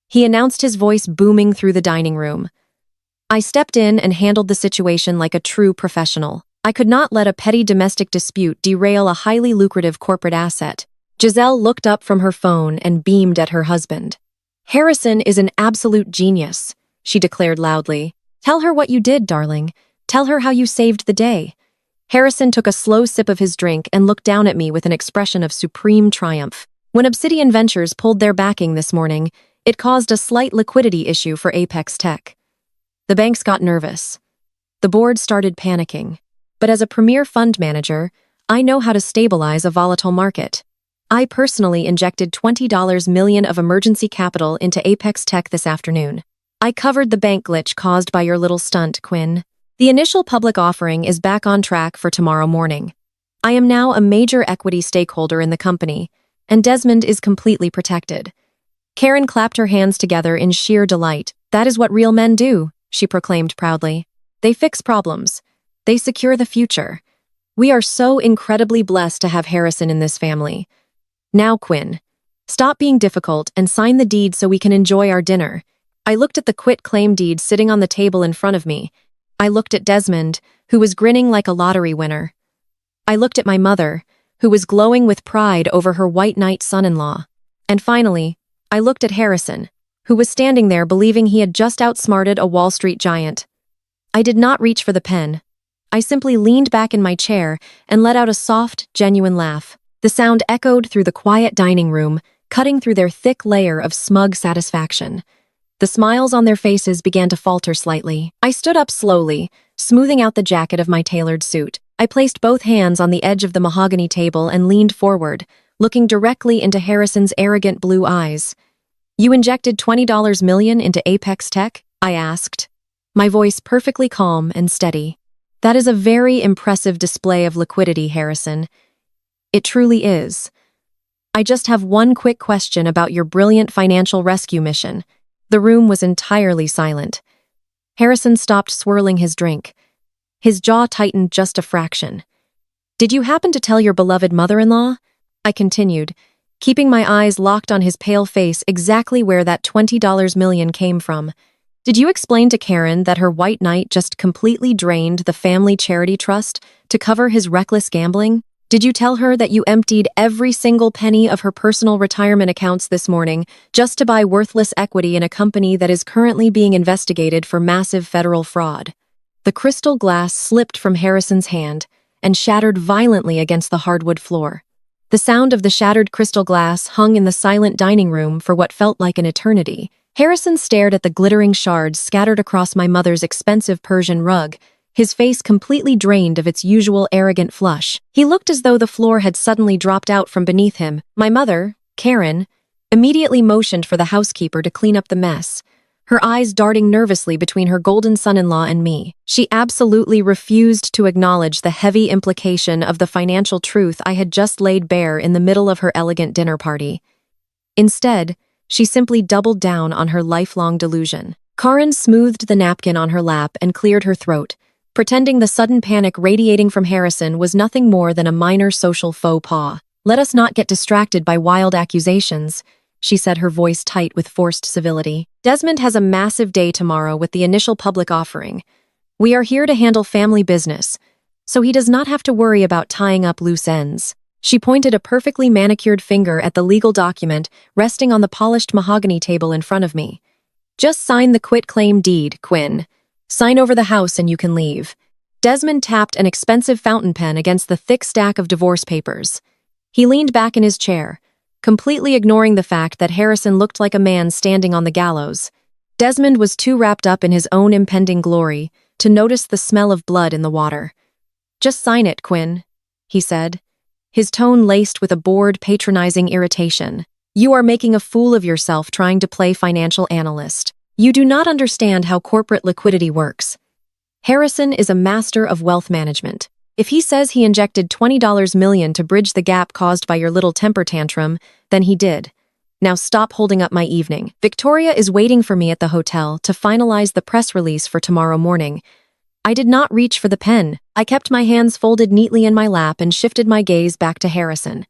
He announced, his voice booming through the dining room. I stepped in and handled the situation like a true professional. I could not let a petty domestic dispute derail a highly lucrative corporate asset. Giselle looked up from her phone and beamed at her husband. "Harrison is an absolute genius," she declared loudly. "Tell her what you did, darling. Tell her how you saved the day." Harrison took a slow sip of his drink and looked down at me with an expression of supreme triumph. "When Obsidian Ventures pulled their backing this morning, it caused a slight liquidity issue for Apex Tech. The banks got nervous. The board started panicking. But as a premier fund manager, I know how to stabilize a volatile market. I personally injected $20 million of emergency capital into Apex Tech this afternoon. I covered the bank glitch caused by your little stunt, Quinn. The initial public offering is back on track for tomorrow morning. I am now a major equity stakeholder in the company, and Desmond is completely protected." Karen clapped her hands together in sheer delight. "That is what real men do," she proclaimed proudly. "They fix problems. They secure the future. We are so incredibly blessed to have Harrison in this family. Now, Quinn, stop being difficult and sign the deed so we can enjoy our dinner." I looked at the quit-claim deed sitting on the table in front of me. I looked at Desmond, who was grinning like a lottery winner. I looked at my mother, who was glowing with pride over her white knight son-in-law. And finally, I looked at Harrison, who was standing there believing he had just outsmarted a Wall Street giant. I did not reach for the pen. I simply leaned back in my chair and let out a soft, genuine laugh. The sound echoed through the quiet dining room, cutting through their thick layer of smug satisfaction. The smiles on their faces began to falter slightly. I stood up slowly, smoothing out the jacket of my tailored suit. I placed both hands on the edge of the mahogany table and leaned forward, looking directly into Harrison's arrogant blue eyes. "You injected $20 million into Apex Tech?" I asked, my voice perfectly calm and steady. "That is a very impressive display of liquidity, Harrison. It truly is. I just have one quick question about your brilliant financial rescue mission." The room was entirely silent. Harrison stopped swirling his drink. His jaw tightened just a fraction. "Did you happen to tell your beloved mother-in-law?" I continued, keeping my eyes locked on his pale face exactly where that $20 million came from. "Did you explain to Karen that her white knight just completely drained the family charity trust to cover his reckless gambling? Did you tell her that you emptied every single penny of her personal retirement accounts this morning just to buy worthless equity in a company that is currently being investigated for massive federal fraud?" The crystal glass slipped from Harrison's hand and shattered violently against the hardwood floor. The sound of the shattered crystal glass hung in the silent dining room for what felt like an eternity. Harrison stared at the glittering shards scattered across my mother's expensive Persian rug, his face completely drained of its usual arrogant flush. He looked as though the floor had suddenly dropped out from beneath him. My mother, Karen, immediately motioned for the housekeeper to clean up the mess, her eyes darting nervously between her golden son-in-law and me. She absolutely refused to acknowledge the heavy implication of the financial truth I had just laid bare in the middle of her elegant dinner party. Instead, she simply doubled down on her lifelong delusion. Karen smoothed the napkin on her lap and cleared her throat, pretending the sudden panic radiating from Harrison was nothing more than a minor social faux pas. "Let us not get distracted by wild accusations," she said, her voice tight with forced civility. "Desmond has a massive day tomorrow with the initial public offering. We are here to handle family business, so he does not have to worry about tying up loose ends." She pointed a perfectly manicured finger at the legal document resting on the polished mahogany table in front of me. "Just sign the quitclaim deed, Quinn. Sign over the house and you can leave." Desmond tapped an expensive fountain pen against the thick stack of divorce papers. He leaned back in his chair, completely ignoring the fact that Harrison looked like a man standing on the gallows. Desmond was too wrapped up in his own impending glory to notice the smell of blood in the water. "Just sign it, Quinn," he said, his tone laced with a bored, patronizing irritation. "You are making a fool of yourself trying to play financial analyst. You do not understand how corporate liquidity works. Harrison is a master of wealth management. If he says he injected $20 million to bridge the gap caused by your little temper tantrum, then he did. Now stop holding up my evening. Victoria is waiting for me at the hotel to finalize the press release for tomorrow morning." I did not reach for the pen. I kept my hands folded neatly in my lap and shifted my gaze back to Harrison.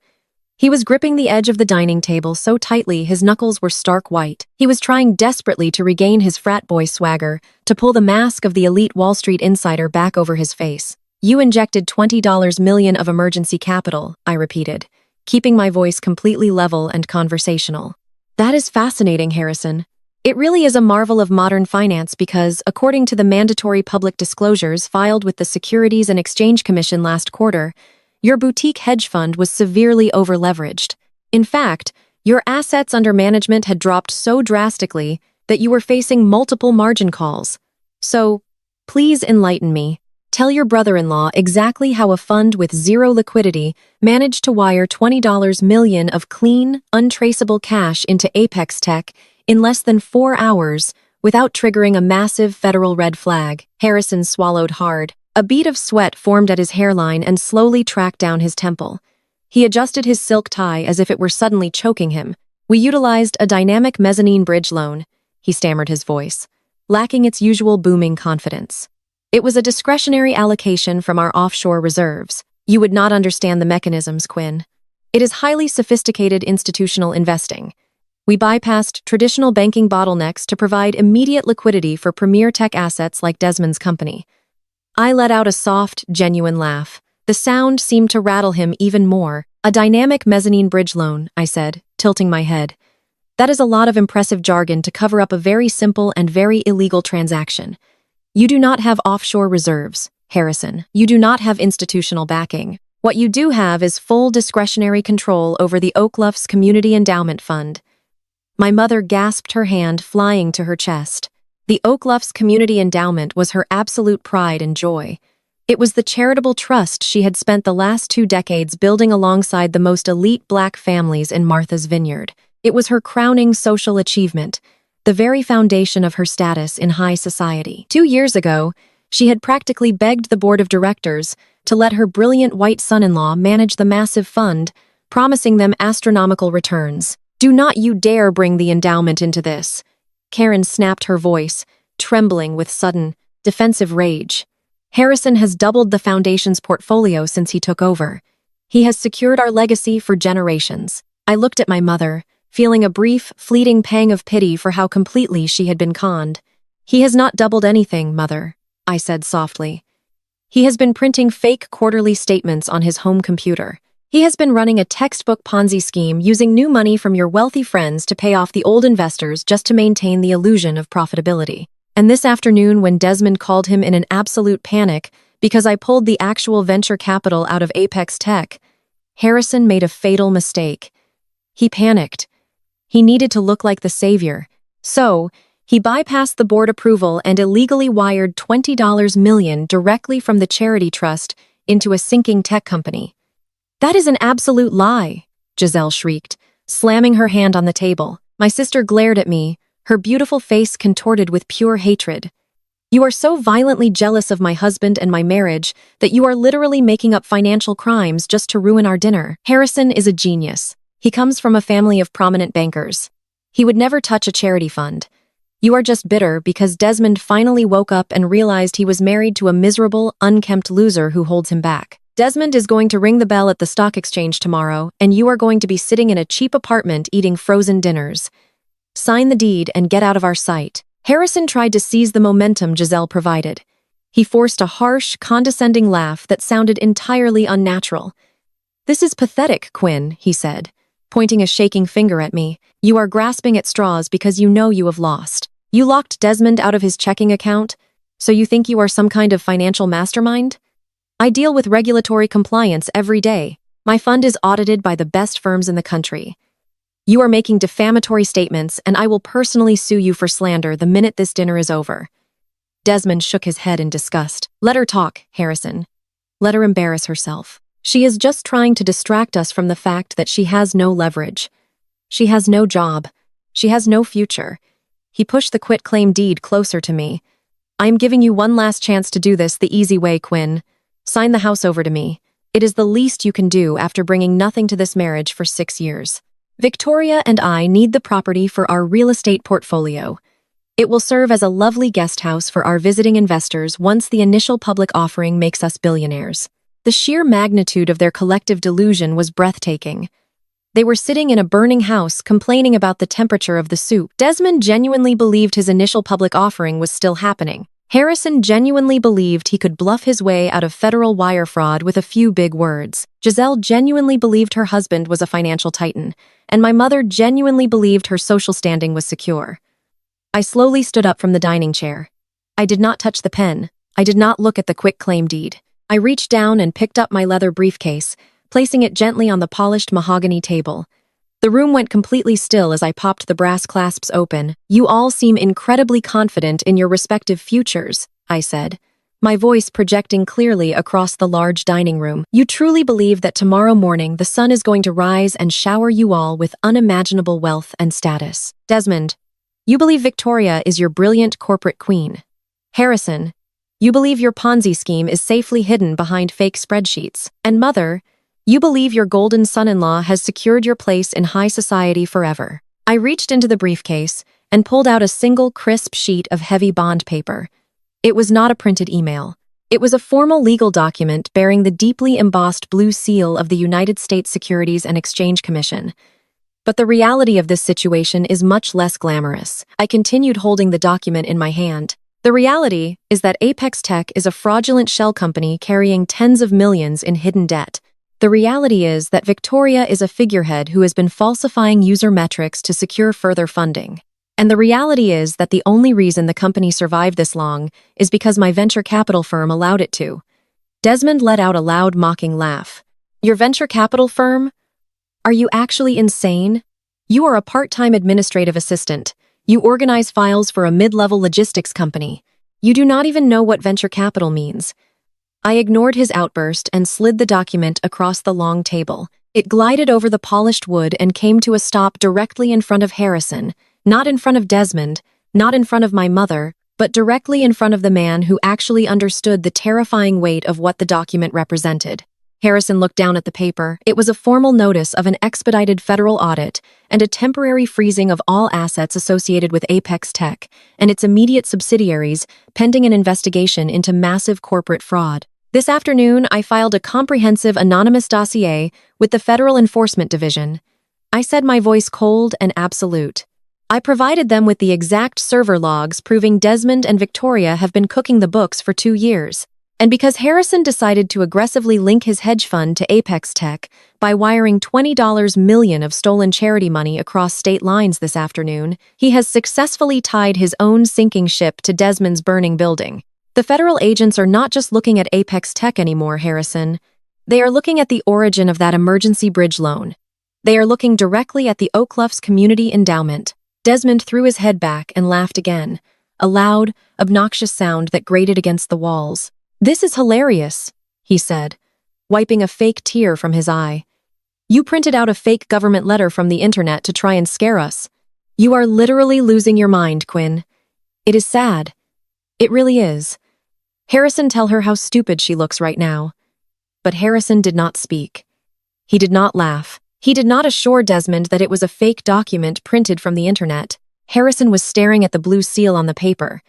He was gripping the edge of the dining table so tightly his knuckles were stark white. He was trying desperately to regain his frat boy swagger, to pull the mask of the elite Wall Street insider back over his face. "You injected $20 million of emergency capital," I repeated, keeping my voice completely level and conversational. "That is fascinating, Harrison. It really is a marvel of modern finance because, according to the mandatory public disclosures filed with the Securities and Exchange Commission last quarter, your boutique hedge fund was severely overleveraged. In fact, your assets under management had dropped so drastically that you were facing multiple margin calls. So, please enlighten me. Tell your brother-in-law exactly how a fund with zero liquidity managed to wire $20 million of clean, untraceable cash into Apex Tech in less than 4 hours without triggering a massive federal red flag." Harrison swallowed hard. A bead of sweat formed at his hairline and slowly tracked down his temple. He adjusted his silk tie as if it were suddenly choking him. "We utilized a dynamic mezzanine bridge loan," he stammered, his voice lacking its usual booming confidence. "It was a discretionary allocation from our offshore reserves. You would not understand the mechanisms, Quinn. It is highly sophisticated institutional investing. We bypassed traditional banking bottlenecks to provide immediate liquidity for premier tech assets like Desmond's company." I let out a soft, genuine laugh. The sound seemed to rattle him even more. "A dynamic mezzanine bridge loan," I said, tilting my head. "That is a lot of impressive jargon to cover up a very simple and very illegal transaction. You do not have offshore reserves, Harrison. You do not have institutional backing. What you do have is full discretionary control over the Oakluff's Community Endowment Fund." My mother gasped, her hand flying to her chest. The Oakluff's Community Endowment was her absolute pride and joy. It was the charitable trust she had spent the last 2 decades building alongside the most elite Black families in Martha's Vineyard. It was her crowning social achievement, the very foundation of her status in high society. 2 years ago, she had practically begged the board of directors to let her brilliant white son-in-law manage the massive fund, promising them astronomical returns. "Do not you dare bring the endowment into this," Karen snapped, her voice trembling with sudden, defensive rage. "Harrison has doubled the foundation's portfolio since he took over. He has secured our legacy for generations." I looked at my mother, feeling a brief, fleeting pang of pity for how completely she had been conned. "He has not doubled anything, Mother," I said softly. "He has been printing fake quarterly statements on his home computer. He has been running a textbook Ponzi scheme using new money from your wealthy friends to pay off the old investors just to maintain the illusion of profitability. And this afternoon, when Desmond called him in an absolute panic because I pulled the actual venture capital out of Apex Tech, Harrison made a fatal mistake. He panicked. He needed to look like the savior. So, he bypassed the board approval and illegally wired $20 million directly from the charity trust into a sinking tech company. "That is an absolute lie," Giselle shrieked, slamming her hand on the table. My sister glared at me, her beautiful face contorted with pure hatred. "You are so violently jealous of my husband and my marriage that you are literally making up financial crimes just to ruin our dinner." Harrison is a genius. He comes from a family of prominent bankers. He would never touch a charity fund. You are just bitter because Desmond finally woke up and realized he was married to a miserable, unkempt loser who holds him back. Desmond is going to ring the bell at the stock exchange tomorrow, and you are going to be sitting in a cheap apartment eating frozen dinners. Sign the deed and get out of our sight. Harrison tried to seize the momentum Giselle provided. He forced a harsh, condescending laugh that sounded entirely unnatural. "This is pathetic, Quinn," he said, pointing a shaking finger at me. "You are grasping at straws because you know you have lost. You locked Desmond out of his checking account, so you think you are some kind of financial mastermind? I deal with regulatory compliance every day. My fund is audited by the best firms in the country. You are making defamatory statements, and I will personally sue you for slander the minute this dinner is over." Desmond shook his head in disgust. "Let her talk, Harrison. Let her embarrass herself. She is just trying to distract us from the fact that she has no leverage. She has no job. She has no future." He pushed the quitclaim deed closer to me. "I am giving you one last chance to do this the easy way, Quinn. Sign the house over to me. It is the least you can do after bringing nothing to this marriage for 6 years. Victoria and I need the property for our real estate portfolio. It will serve as a lovely guest house for our visiting investors once the initial public offering makes us billionaires." The sheer magnitude of their collective delusion was breathtaking. They were sitting in a burning house complaining about the temperature of the soup. Desmond genuinely believed his initial public offering was still happening. Harrison genuinely believed he could bluff his way out of federal wire fraud with a few big words. Giselle genuinely believed her husband was a financial titan, and my mother genuinely believed her social standing was secure. I slowly stood up from the dining chair. I did not touch the pen. I did not look at the quitclaim deed. I reached down and picked up my leather briefcase, placing it gently on the polished mahogany table. The room went completely still as I popped the brass clasps open. "You all seem incredibly confident in your respective futures," I said, my voice projecting clearly across the large dining room. "You truly believe that tomorrow morning the sun is going to rise and shower you all with unimaginable wealth and status. Desmond, you believe Victoria is your brilliant corporate queen. Harrison, you believe your Ponzi scheme is safely hidden behind fake spreadsheets. And Mother, you believe your golden son-in-law has secured your place in high society forever." I reached into the briefcase and pulled out a single crisp sheet of heavy bond paper. It was not a printed email. It was a formal legal document bearing the deeply embossed blue seal of the United States Securities and Exchange Commission. But the reality of this situation is much less glamorous. I continued holding the document in my hand. The reality is that Apex Tech is a fraudulent shell company carrying tens of millions in hidden debt. The reality is that Victoria is a figurehead who has been falsifying user metrics to secure further funding. And the reality is that the only reason the company survived this long is because my venture capital firm allowed it to. Desmond let out a loud, mocking laugh. "Your venture capital firm? Are you actually insane? You are a part-time administrative assistant. You organize files for a mid-level logistics company. You do not even know what venture capital means." I ignored his outburst and slid the document across the long table. It glided over the polished wood and came to a stop directly in front of Harrison, not in front of Desmond, not in front of my mother, but directly in front of the man who actually understood the terrifying weight of what the document represented. Harrison looked down at the paper. It was a formal notice of an expedited federal audit and a temporary freezing of all assets associated with Apex Tech and its immediate subsidiaries, pending an investigation into massive corporate fraud. This afternoon, I filed a comprehensive anonymous dossier with the Federal Enforcement Division. I said, my voice cold and absolute. I provided them with the exact server logs proving Desmond and Victoria have been cooking the books for 2 years. And because Harrison decided to aggressively link his hedge fund to Apex Tech by wiring $20 million of stolen charity money across state lines this afternoon, he has successfully tied his own sinking ship to Desmond's burning building. The federal agents are not just looking at Apex Tech anymore, Harrison. They are looking at the origin of that emergency bridge loan. They are looking directly at the Oakluff's community endowment. Desmond threw his head back and laughed again, a loud, obnoxious sound that grated against the walls. "This is hilarious," he said, wiping a fake tear from his eye. "You printed out a fake government letter from the internet to try and scare us. You are literally losing your mind, Quinn. It is sad. It really is. Harrison, tell her how stupid she looks right now." But Harrison did not speak. He did not laugh. He did not assure Desmond that it was a fake document printed from the internet. Harrison was staring at the blue seal on the paper.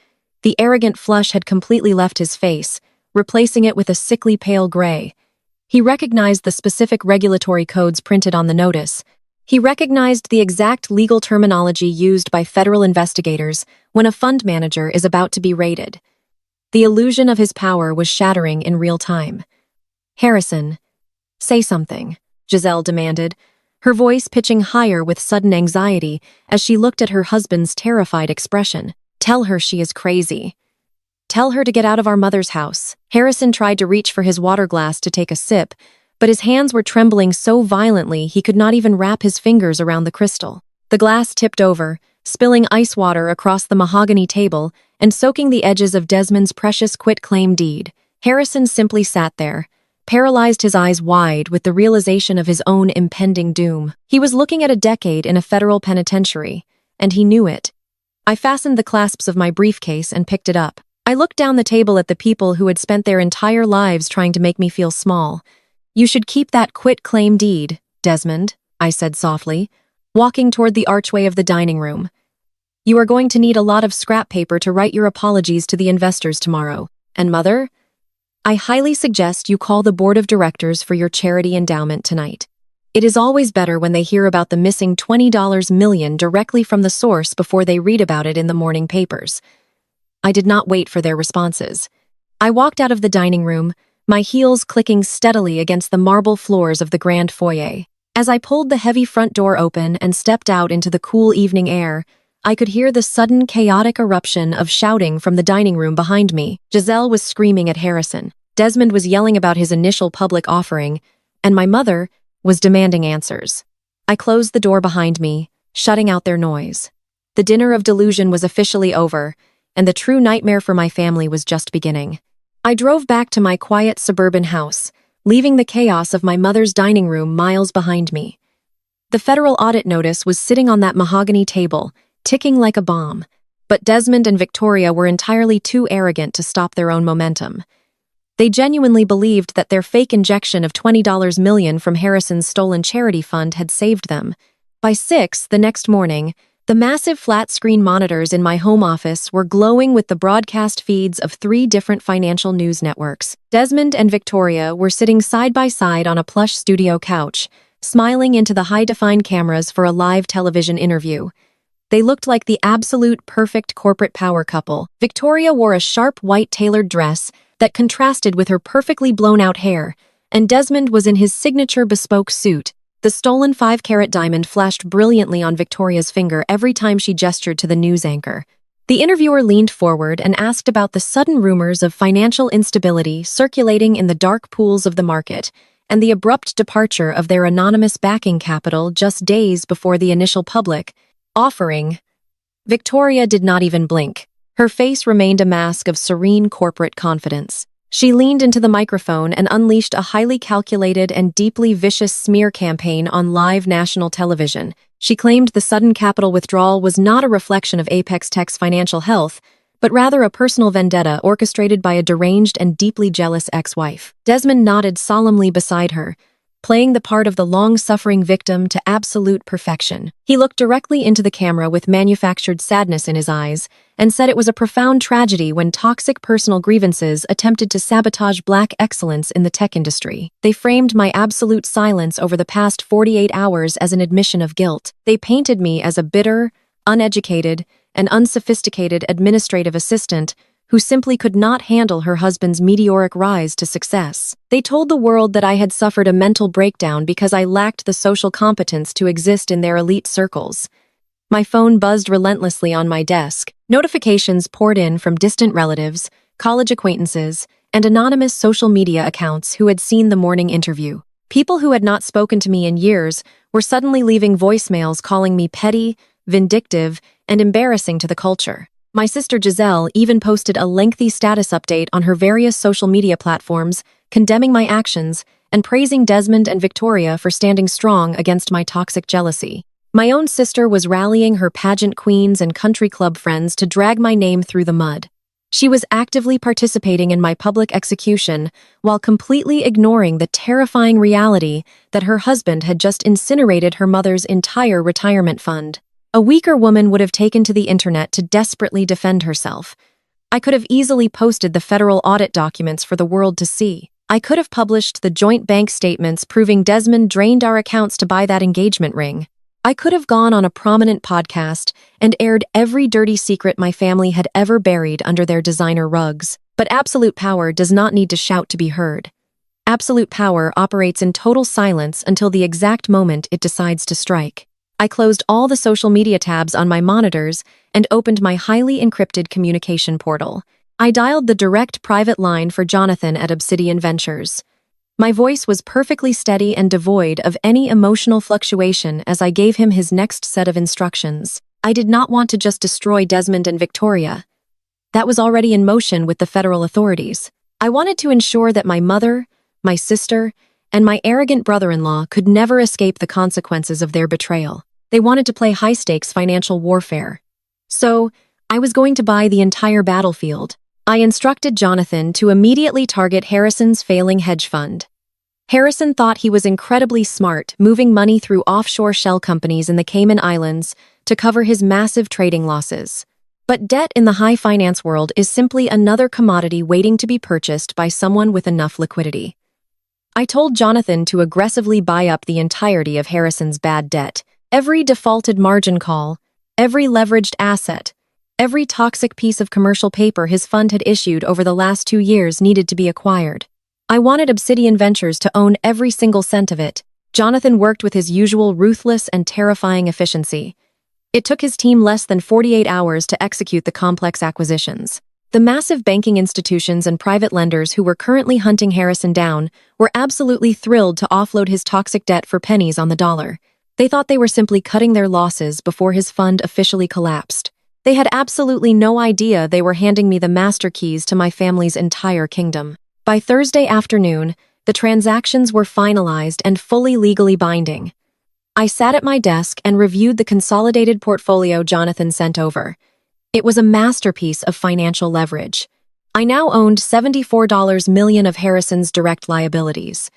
The arrogant flush had completely left his face, replacing it with a sickly pale gray. He recognized the specific regulatory codes printed on the notice. He recognized the exact legal terminology used by federal investigators when a fund manager is about to be raided. The illusion of his power was shattering in real time. "Harrison, say something," Giselle demanded, her voice pitching higher with sudden anxiety as she looked at her husband's terrified expression. "Tell her she is crazy. Tell her to get out of our mother's house." Harrison tried to reach for his water glass to take a sip, but his hands were trembling so violently he could not even wrap his fingers around the crystal. The glass tipped over, spilling ice water across the mahogany table and soaking the edges of Desmond's precious quitclaim deed. Harrison simply sat there, paralyzed, his eyes wide with the realization of his own impending doom. He was looking at a decade in a federal penitentiary, and he knew it. I fastened the clasps of my briefcase and picked it up. I looked down the table at the people who had spent their entire lives trying to make me feel small. "You should keep that quitclaim deed, Desmond," I said softly, walking toward the archway of the dining room. "You are going to need a lot of scrap paper to write your apologies to the investors tomorrow. And Mother, I highly suggest you call the board of directors for your charity endowment tonight. It is always better when they hear about the missing $20 million directly from the source before they read about it in the morning papers." I did not wait for their responses. I walked out of the dining room, my heels clicking steadily against the marble floors of the grand foyer. As I pulled the heavy front door open and stepped out into the cool evening air, I could hear the sudden chaotic eruption of shouting from the dining room behind me. Giselle was screaming at Harrison. Desmond was yelling about his initial public offering, and my mother was demanding answers. I closed the door behind me, shutting out their noise. The dinner of delusion was officially over, and the true nightmare for my family was just beginning. I drove back to my quiet suburban house, leaving the chaos of my mother's dining room miles behind me. The federal audit notice was sitting on that mahogany table, ticking like a bomb, but Desmond and Victoria were entirely too arrogant to stop their own momentum. They genuinely believed that their fake injection of $20 million from Harrison's stolen charity fund had saved them. By 6 the next morning, the massive flat-screen monitors in my home office were glowing with the broadcast feeds of 3 different financial news networks. Desmond and Victoria were sitting side by side on a plush studio couch, smiling into the high-define cameras for a live television interview. They looked like the absolute perfect corporate power couple. Victoria wore a sharp white tailored dress that contrasted with her perfectly blown-out hair, and Desmond was in his signature bespoke suit. The stolen 5-carat diamond flashed brilliantly on Victoria's finger every time she gestured to the news anchor. The interviewer leaned forward and asked about the sudden rumors of financial instability circulating in the dark pools of the market and the abrupt departure of their anonymous backing capital just days before the initial public offering. Victoria did not even blink. Her face remained a mask of serene corporate confidence. She leaned into the microphone and unleashed a highly calculated and deeply vicious smear campaign on live national television. She claimed the sudden capital withdrawal was not a reflection of Apex Tech's financial health, but rather a personal vendetta orchestrated by a deranged and deeply jealous ex-wife. Desmond nodded solemnly beside her, playing the part of the long-suffering victim to absolute perfection. He looked directly into the camera with manufactured sadness in his eyes and said it was a profound tragedy when toxic personal grievances attempted to sabotage Black excellence in the tech industry. They framed my absolute silence over the past 48 hours as an admission of guilt. They painted me as a bitter, uneducated, and unsophisticated administrative assistant who simply could not handle her husband's meteoric rise to success. They told the world that I had suffered a mental breakdown because I lacked the social competence to exist in their elite circles. My phone buzzed relentlessly on my desk. Notifications poured in from distant relatives, college acquaintances, and anonymous social media accounts who had seen the morning interview. People who had not spoken to me in years were suddenly leaving voicemails calling me petty, vindictive, and embarrassing to the culture. My sister Giselle even posted a lengthy status update on her various social media platforms, condemning my actions and praising Desmond and Victoria for standing strong against my toxic jealousy. My own sister was rallying her pageant queens and country club friends to drag my name through the mud. She was actively participating in my public execution while completely ignoring the terrifying reality that her husband had just incinerated her mother's entire retirement fund. A weaker woman would have taken to the internet to desperately defend herself. I could have easily posted the federal audit documents for the world to see. I could have published the joint bank statements proving Desmond drained our accounts to buy that engagement ring. I could have gone on a prominent podcast and aired every dirty secret my family had ever buried under their designer rugs. But absolute power does not need to shout to be heard. Absolute power operates in total silence until the exact moment it decides to strike. I closed all the social media tabs on my monitors and opened my highly encrypted communication portal. I dialed the direct private line for Jonathan at Obsidian Ventures. My voice was perfectly steady and devoid of any emotional fluctuation as I gave him his next set of instructions. I did not want to just destroy Desmond and Victoria. That was already in motion with the federal authorities. I wanted to ensure that my mother, my sister, and my arrogant brother-in-law could never escape the consequences of their betrayal. They wanted to play high-stakes financial warfare. So, I was going to buy the entire battlefield. I instructed Jonathan to immediately target Harrison's failing hedge fund. Harrison thought he was incredibly smart, moving money through offshore shell companies in the Cayman Islands to cover his massive trading losses. But debt in the high finance world is simply another commodity waiting to be purchased by someone with enough liquidity. I told Jonathan to aggressively buy up the entirety of Harrison's bad debt, every defaulted margin call, every leveraged asset, every toxic piece of commercial paper his fund had issued over the last 2 years needed to be acquired. I wanted Obsidian Ventures to own every single cent of it. Jonathan worked with his usual ruthless and terrifying efficiency. It took his team less than 48 hours to execute the complex acquisitions. The massive banking institutions and private lenders who were currently hunting Harrison down were absolutely thrilled to offload his toxic debt for pennies on the dollar. They thought they were simply cutting their losses before his fund officially collapsed. They had absolutely no idea they were handing me the master keys to my family's entire kingdom. By Thursday afternoon, the transactions were finalized and fully legally binding. I sat at my desk and reviewed the consolidated portfolio Jonathan sent over. It was a masterpiece of financial leverage. I now owned $74 million of Harrison's direct liabilities.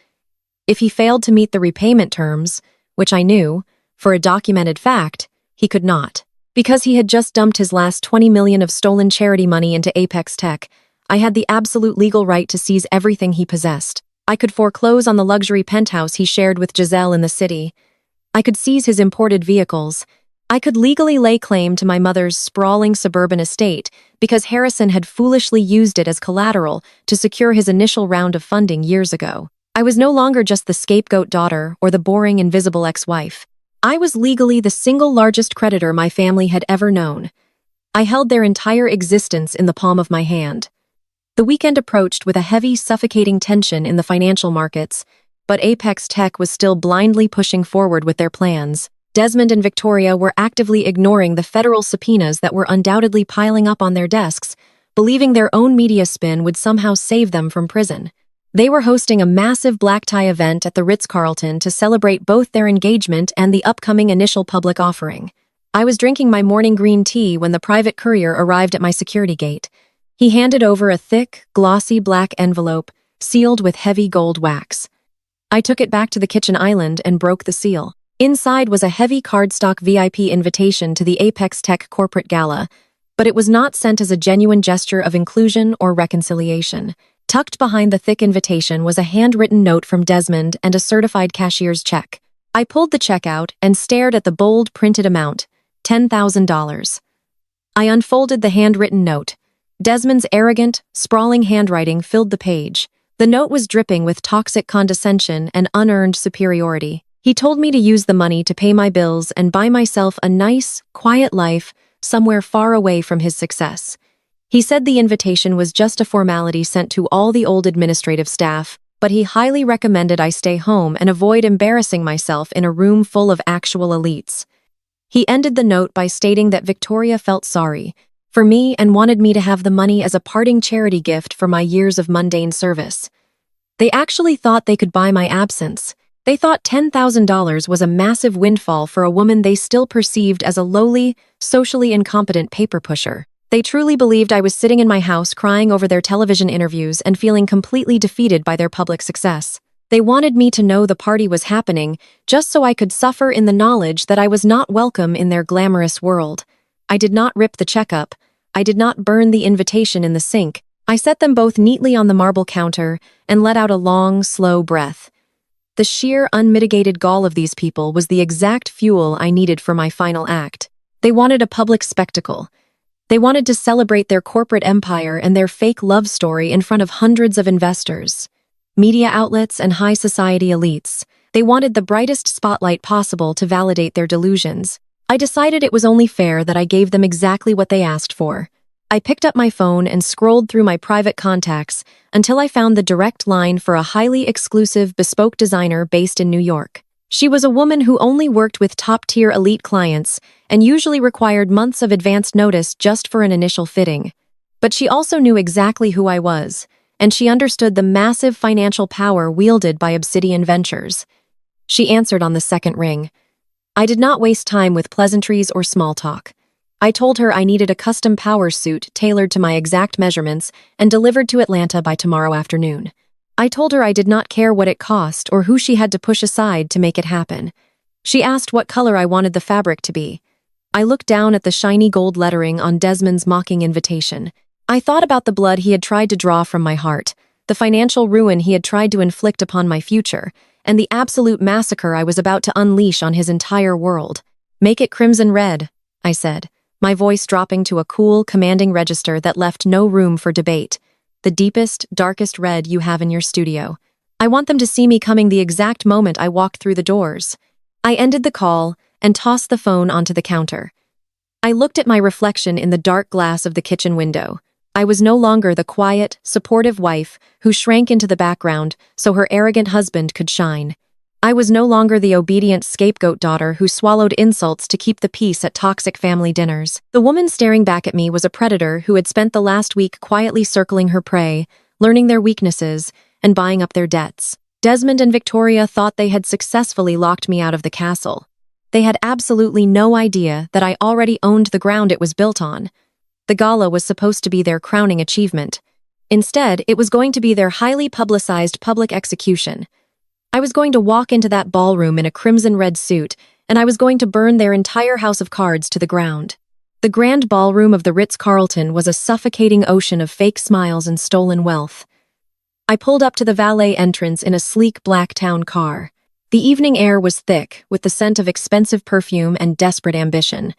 If he failed to meet the repayment terms, which I knew, for a documented fact, he could not. Because he had just dumped his last $20 million of stolen charity money into Apex Tech, I had the absolute legal right to seize everything he possessed. I could foreclose on the luxury penthouse he shared with Giselle in the city. I could seize his imported vehicles. I could legally lay claim to my mother's sprawling suburban estate because Harrison had foolishly used it as collateral to secure his initial round of funding years ago. I was no longer just the scapegoat daughter or the boring, invisible ex-wife. I was legally the single largest creditor my family had ever known. I held their entire existence in the palm of my hand. The weekend approached with a heavy, suffocating tension in the financial markets, but Apex Tech was still blindly pushing forward with their plans. Desmond and Victoria were actively ignoring the federal subpoenas that were undoubtedly piling up on their desks, believing their own media spin would somehow save them from prison. They were hosting a massive black tie event at the Ritz-Carlton to celebrate both their engagement and the upcoming initial public offering. I was drinking my morning green tea when the private courier arrived at my security gate. He handed over a thick, glossy black envelope, sealed with heavy gold wax. I took it back to the kitchen island and broke the seal. Inside was a heavy cardstock VIP invitation to the Apex Tech corporate gala, but it was not sent as a genuine gesture of inclusion or reconciliation. Tucked behind the thick invitation was a handwritten note from Desmond and a certified cashier's check. I pulled the check out and stared at the bold printed amount, $10,000. I unfolded the handwritten note. Desmond's arrogant, sprawling handwriting filled the page. The note was dripping with toxic condescension and unearned superiority. He told me to use the money to pay my bills and buy myself a nice, quiet life somewhere far away from his success. He said the invitation was just a formality sent to all the old administrative staff, but he highly recommended I stay home and avoid embarrassing myself in a room full of actual elites. He ended the note by stating that Victoria felt sorry for me and wanted me to have the money as a parting charity gift for my years of mundane service. They actually thought they could buy my absence. They thought $10,000 was a massive windfall for a woman they still perceived as a lowly, socially incompetent paper pusher. They truly believed I was sitting in my house crying over their television interviews and feeling completely defeated by their public success. They wanted me to know the party was happening just so I could suffer in the knowledge that I was not welcome in their glamorous world. I did not rip the checkup. I did not burn the invitation in the sink. I set them both neatly on the marble counter and let out a long, slow breath. The sheer, unmitigated gall of these people was the exact fuel I needed for my final act. They wanted a public spectacle. They wanted to celebrate their corporate empire and their fake love story in front of hundreds of investors, media outlets, and high society elites. They wanted the brightest spotlight possible to validate their delusions. I decided it was only fair that I gave them exactly what they asked for. I picked up my phone and scrolled through my private contacts until I found the direct line for a highly exclusive bespoke designer based in New York. She was a woman who only worked with top-tier elite clients and usually required months of advance notice just for an initial fitting. But she also knew exactly who I was, and she understood the massive financial power wielded by Obsidian Ventures. She answered on the second ring. I did not waste time with pleasantries or small talk. I told her I needed a custom power suit tailored to my exact measurements and delivered to Atlanta by tomorrow afternoon. I told her I did not care what it cost or who she had to push aside to make it happen. She asked what color I wanted the fabric to be. I looked down at the shiny gold lettering on Desmond's mocking invitation. I thought about the blood he had tried to draw from my heart, the financial ruin he had tried to inflict upon my future, and the absolute massacre I was about to unleash on his entire world. Make it crimson red, I said, my voice dropping to a cool, commanding register that left no room for debate. The deepest, darkest red you have in your studio. I want them to see me coming the exact moment I walked through the doors. I ended the call and tossed the phone onto the counter. I looked at my reflection in the dark glass of the kitchen window. I was no longer the quiet, supportive wife who shrank into the background so her arrogant husband could shine. I was no longer the obedient scapegoat daughter who swallowed insults to keep the peace at toxic family dinners. The woman staring back at me was a predator who had spent the last week quietly circling her prey, learning their weaknesses, and buying up their debts. Desmond and Victoria thought they had successfully locked me out of the castle. They had absolutely no idea that I already owned the ground it was built on. The gala was supposed to be their crowning achievement. Instead, it was going to be their highly publicized public execution. I was going to walk into that ballroom in a crimson-red suit, and I was going to burn their entire house of cards to the ground. The grand ballroom of the Ritz-Carlton was a suffocating ocean of fake smiles and stolen wealth. I pulled up to the valet entrance in a sleek black town car. The evening air was thick, with the scent of expensive perfume and desperate ambition.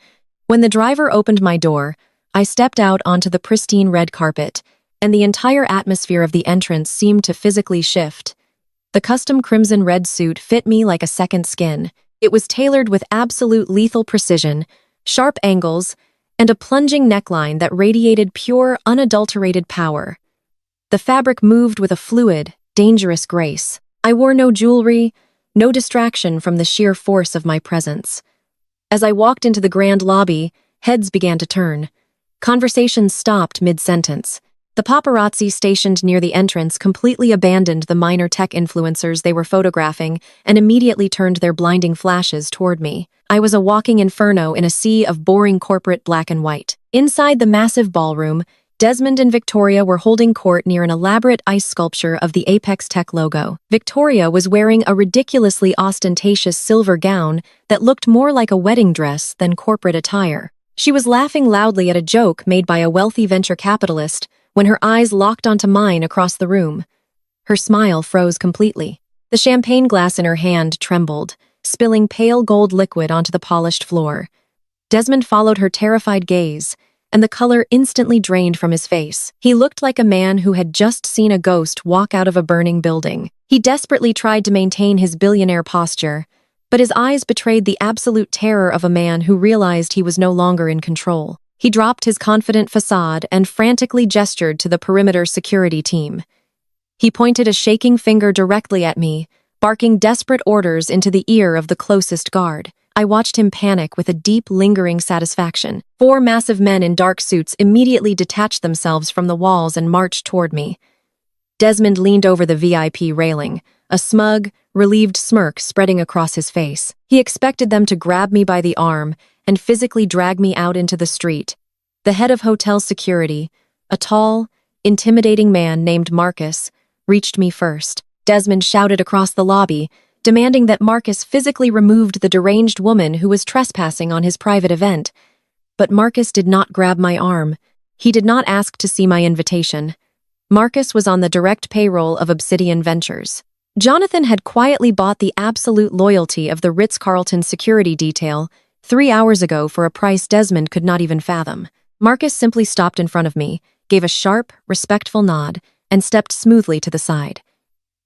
When the driver opened my door, I stepped out onto the pristine red carpet, and the entire atmosphere of the entrance seemed to physically shift. The custom crimson-red suit fit me like a second skin. It was tailored with absolute lethal precision, sharp angles, and a plunging neckline that radiated pure, unadulterated power. The fabric moved with a fluid, dangerous grace. I wore no jewelry, no distraction from the sheer force of my presence. As I walked into the grand lobby, heads began to turn. Conversations stopped mid-sentence. The paparazzi stationed near the entrance completely abandoned the minor tech influencers they were photographing and immediately turned their blinding flashes toward me. I was a walking inferno in a sea of boring corporate black and white. Inside the massive ballroom, Desmond and Victoria were holding court near an elaborate ice sculpture of the Apex Tech logo. Victoria was wearing a ridiculously ostentatious silver gown that looked more like a wedding dress than corporate attire. She was laughing loudly at a joke made by a wealthy venture capitalist when her eyes locked onto mine across the room. Her smile froze completely. The champagne glass in her hand trembled, spilling pale gold liquid onto the polished floor. Desmond followed her terrified gaze, and the color instantly drained from his face. He looked like a man who had just seen a ghost walk out of a burning building. He desperately tried to maintain his billionaire posture, but his eyes betrayed the absolute terror of a man who realized he was no longer in control. He dropped his confident facade and frantically gestured to the perimeter security team. He pointed a shaking finger directly at me, barking desperate orders into the ear of the closest guard. I watched him panic with a deep, lingering satisfaction. 4 massive men in dark suits immediately detached themselves from the walls and marched toward me. Desmond leaned over the VIP railing, a smug, relieved smirk spreading across his face. He expected them to grab me by the arm and physically drag me out into the street. The head of hotel security, a tall, intimidating man named Marcus, reached me first. Desmond shouted across the lobby, demanding that Marcus physically removed the deranged woman who was trespassing on his private event. But Marcus did not grab my arm. He did not ask to see my invitation. Marcus was on the direct payroll of Obsidian Ventures. Jonathan had quietly bought the absolute loyalty of the Ritz-Carlton security detail 3 hours ago for a price Desmond could not even fathom. Marcus simply stopped in front of me, gave a sharp, respectful nod, and stepped smoothly to the side.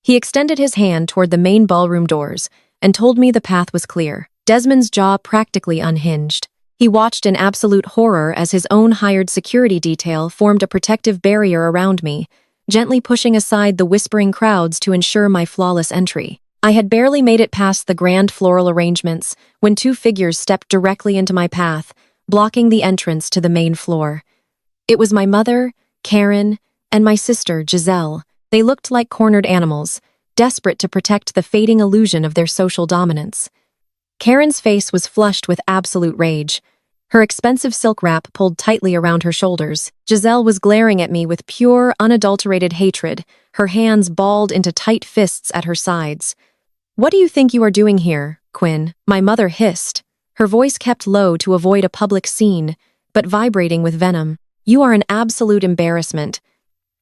He extended his hand toward the main ballroom doors and told me the path was clear. Desmond's jaw practically unhinged. He watched in absolute horror as his own hired security detail formed a protective barrier around me, gently pushing aside the whispering crowds to ensure my flawless entry. I had barely made it past the grand floral arrangements when 2 figures stepped directly into my path, blocking the entrance to the main floor. It was my mother, Karen, and my sister, Giselle. They looked like cornered animals, desperate to protect the fading illusion of their social dominance. Karen's face was flushed with absolute rage, her expensive silk wrap pulled tightly around her shoulders. Giselle was glaring at me with pure, unadulterated hatred, her hands balled into tight fists at her sides. "What do you think you are doing here, Quinn?" my mother hissed, her voice kept low to avoid a public scene, but vibrating with venom. "You are an absolute embarrassment.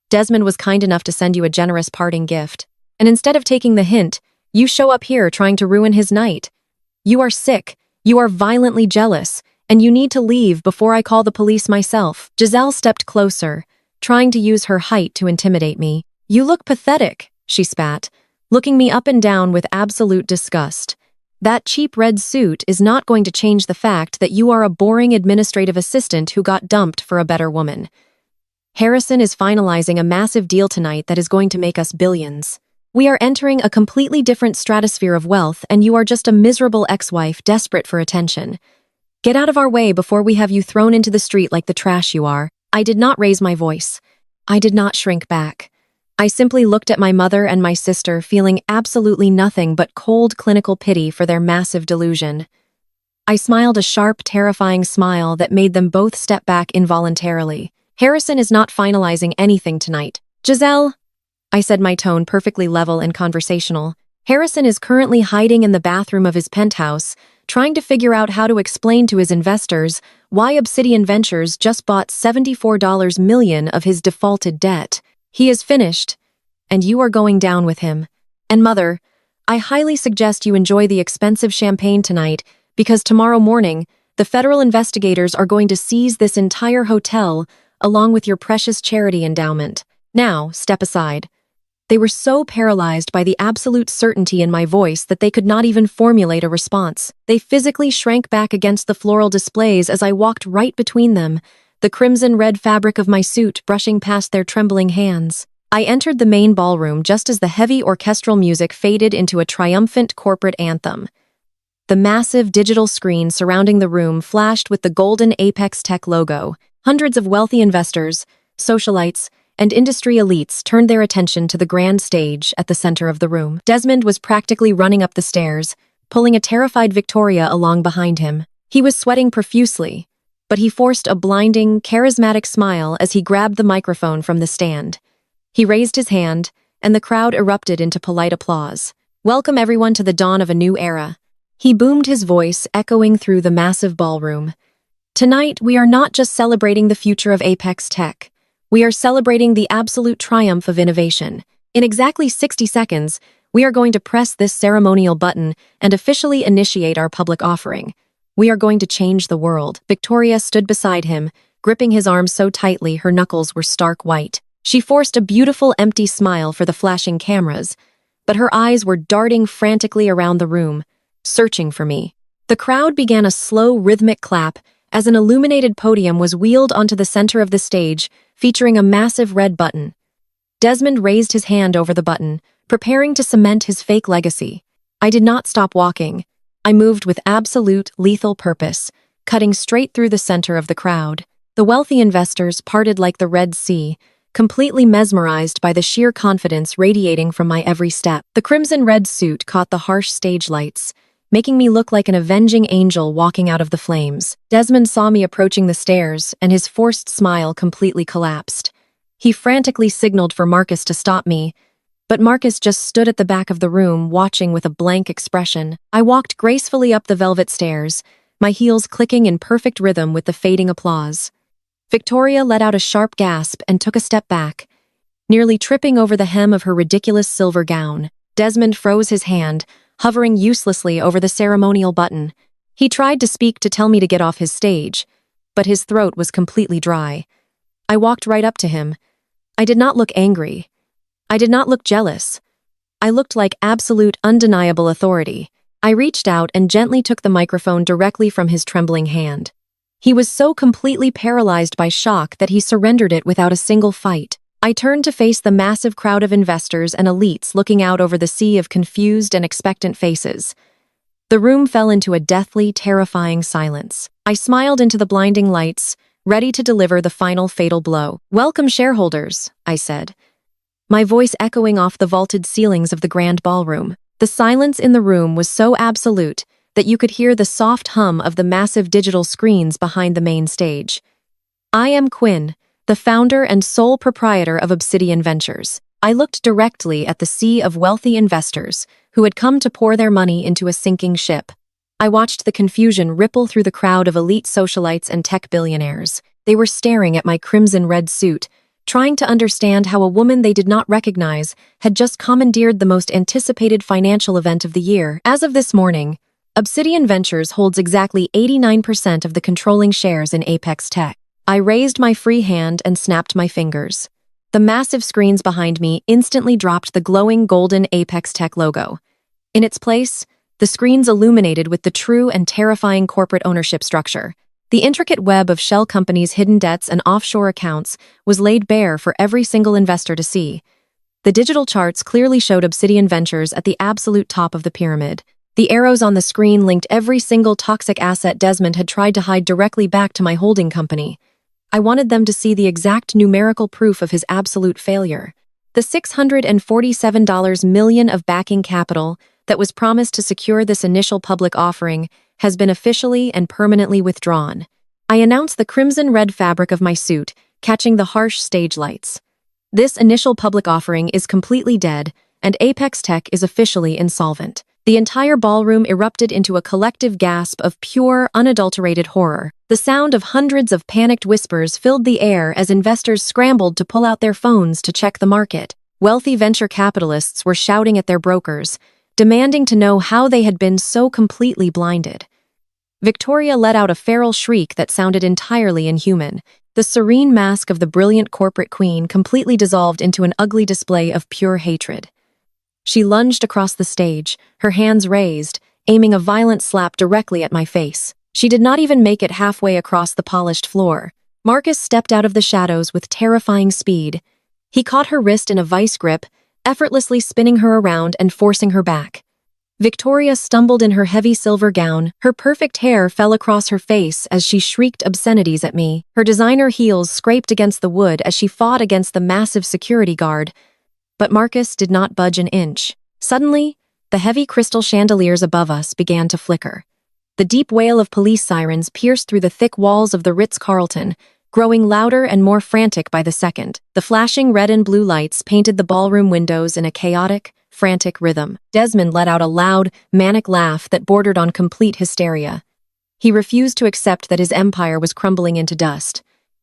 Desmond was kind enough to send you a generous parting gift, and instead of taking the hint, you show up here trying to ruin his night. You are sick, you are violently jealous, and you need to leave before I call the police myself." Giselle stepped closer, trying to use her height to intimidate me. "You look pathetic," she spat, looking me up and down with absolute disgust. "That cheap red suit is not going to change the fact that you are a boring administrative assistant who got dumped for a better woman. Harrison is finalizing a massive deal tonight that is going to make us billions. We are entering a completely different stratosphere of wealth, and you are just a miserable ex-wife desperate for attention. Get out of our way before we have you thrown into the street like the trash you are." I did not raise my voice. I did not shrink back. I simply looked at my mother and my sister, feeling absolutely nothing but cold clinical pity for their massive delusion. I smiled a sharp, terrifying smile that made them both step back involuntarily. "Harrison is not finalizing anything tonight. Giselle," I said, my tone perfectly level and conversational, "Harrison is currently hiding in the bathroom of his penthouse, trying to figure out how to explain to his investors why Obsidian Ventures just bought $74 million of his defaulted debt. He is finished, and you are going down with him. And mother, I highly suggest you enjoy the expensive champagne tonight, because tomorrow morning, the federal investigators are going to seize this entire hotel along with your precious charity endowment. Now, step aside." They were so paralyzed by the absolute certainty in my voice that they could not even formulate a response. They physically shrank back against the floral displays as I walked right between them, the crimson-red fabric of my suit brushing past their trembling hands. I entered the main ballroom just as the heavy orchestral music faded into a triumphant corporate anthem. The massive digital screen surrounding the room flashed with the golden Apex Tech logo. Hundreds of wealthy investors, socialites, and industry elites turned their attention to the grand stage at the center of the room. Desmond was practically running up the stairs, pulling a terrified Victoria along behind him. He was sweating profusely, but he forced a blinding, charismatic smile as he grabbed the microphone from the stand. He raised his hand, and the crowd erupted into polite applause. "Welcome everyone to the dawn of a new era." He boomed, his voice echoing through the massive ballroom. "Tonight, we are not just celebrating the future of Apex Tech. We are celebrating the absolute triumph of innovation. In exactly 60 seconds, we are going to press this ceremonial button and officially initiate our public offering. We are going to change the world." Victoria stood beside him, gripping his arm so tightly her knuckles were stark white. She forced a beautiful empty smile for the flashing cameras, but her eyes were darting frantically around the room, searching for me. The crowd began a slow, rhythmic clap as an illuminated podium was wheeled onto the center of the stage, featuring a massive red button. Desmond raised his hand over the button, preparing to cement his fake legacy. I did not stop walking. I moved with absolute, lethal purpose, cutting straight through the center of the crowd. The wealthy investors parted like the Red Sea, completely mesmerized by the sheer confidence radiating from my every step. The crimson-red suit caught the harsh stage lights, making me look like an avenging angel walking out of the flames. Desmond saw me approaching the stairs, and his forced smile completely collapsed. He frantically signaled for Marcus to stop me, but Marcus just stood at the back of the room, watching with a blank expression. I walked gracefully up the velvet stairs, my heels clicking in perfect rhythm with the fading applause. Victoria let out a sharp gasp and took a step back, nearly tripping over the hem of her ridiculous silver gown. Desmond froze his hand, hovering uselessly over the ceremonial button. He tried to speak to tell me to get off his stage, but his throat was completely dry. I walked right up to him. I did not look angry. I did not look jealous. I looked like absolute, undeniable authority. I reached out and gently took the microphone directly from his trembling hand. He was so completely paralyzed by shock that he surrendered it without a single fight. I turned to face the massive crowd of investors and elites looking out over the sea of confused and expectant faces. The room fell into a deathly, terrifying silence. I smiled into the blinding lights, ready to deliver the final fatal blow. "Welcome, shareholders," I said, my voice echoing off the vaulted ceilings of the grand ballroom. The silence in the room was so absolute that you could hear the soft hum of the massive digital screens behind the main stage. I am Quinn, the founder and sole proprietor of Obsidian Ventures. I looked directly at the sea of wealthy investors who had come to pour their money into a sinking ship. I watched the confusion ripple through the crowd of elite socialites and tech billionaires. They were staring at my crimson-red suit, trying to understand how a woman they did not recognize had just commandeered the most anticipated financial event of the year. As of this morning, Obsidian Ventures holds exactly 89% of the controlling shares in Apex Tech. I raised my free hand and snapped my fingers. The massive screens behind me instantly dropped the glowing golden Apex Tech logo. In its place, the screens illuminated with the true and terrifying corporate ownership structure. The intricate web of shell companies' hidden debts and offshore accounts was laid bare for every single investor to see. The digital charts clearly showed Obsidian Ventures at the absolute top of the pyramid. The arrows on the screen linked every single toxic asset Desmond had tried to hide directly back to my holding company. I wanted them to see the exact numerical proof of his absolute failure. The $647 million of backing capital that was promised to secure this initial public offering has been officially and permanently withdrawn. I announced the crimson-red fabric of my suit, catching the harsh stage lights. This initial public offering is completely dead, and Apex Tech is officially insolvent. The entire ballroom erupted into a collective gasp of pure, unadulterated horror. The sound of hundreds of panicked whispers filled the air as investors scrambled to pull out their phones to check the market. Wealthy venture capitalists were shouting at their brokers, demanding to know how they had been so completely blinded. Victoria let out a feral shriek that sounded entirely inhuman. The serene mask of the brilliant corporate queen completely dissolved into an ugly display of pure hatred. She lunged across the stage, her hands raised, aiming a violent slap directly at my face. She did not even make it halfway across the polished floor. Marcus stepped out of the shadows with terrifying speed. He caught her wrist in a vice grip, effortlessly spinning her around and forcing her back. Victoria stumbled in her heavy silver gown. Her perfect hair fell across her face as she shrieked obscenities at me. Her designer heels scraped against the wood as she fought against the massive security guard. But Marcus did not budge an inch. Suddenly, the heavy crystal chandeliers above us began to flicker. The deep wail of police sirens pierced through the thick walls of the Ritz-Carlton, growing louder and more frantic by the second. The flashing red and blue lights painted the ballroom windows in a chaotic, frantic rhythm. Desmond let out a loud, manic laugh that bordered on complete hysteria. He refused to accept that his empire was crumbling into dust.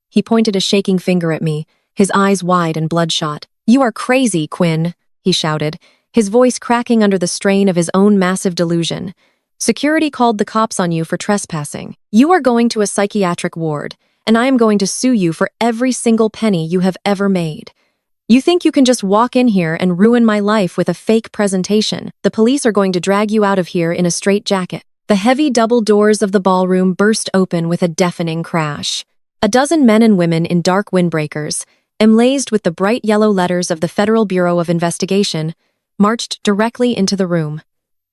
He pointed a shaking finger at me, his eyes wide and bloodshot. "You are crazy, Quinn," he shouted, his voice cracking under the strain of his own massive delusion. "Security called the cops on you for trespassing. You are going to a psychiatric ward, and I am going to sue you for every single penny you have ever made. You think you can just walk in here and ruin my life with a fake presentation? The police are going to drag you out of here in a straitjacket." The heavy double doors of the ballroom burst open with a deafening crash. A dozen men and women in dark windbreakers, emblazoned with the bright yellow letters of the Federal Bureau of Investigation, marched directly into the room.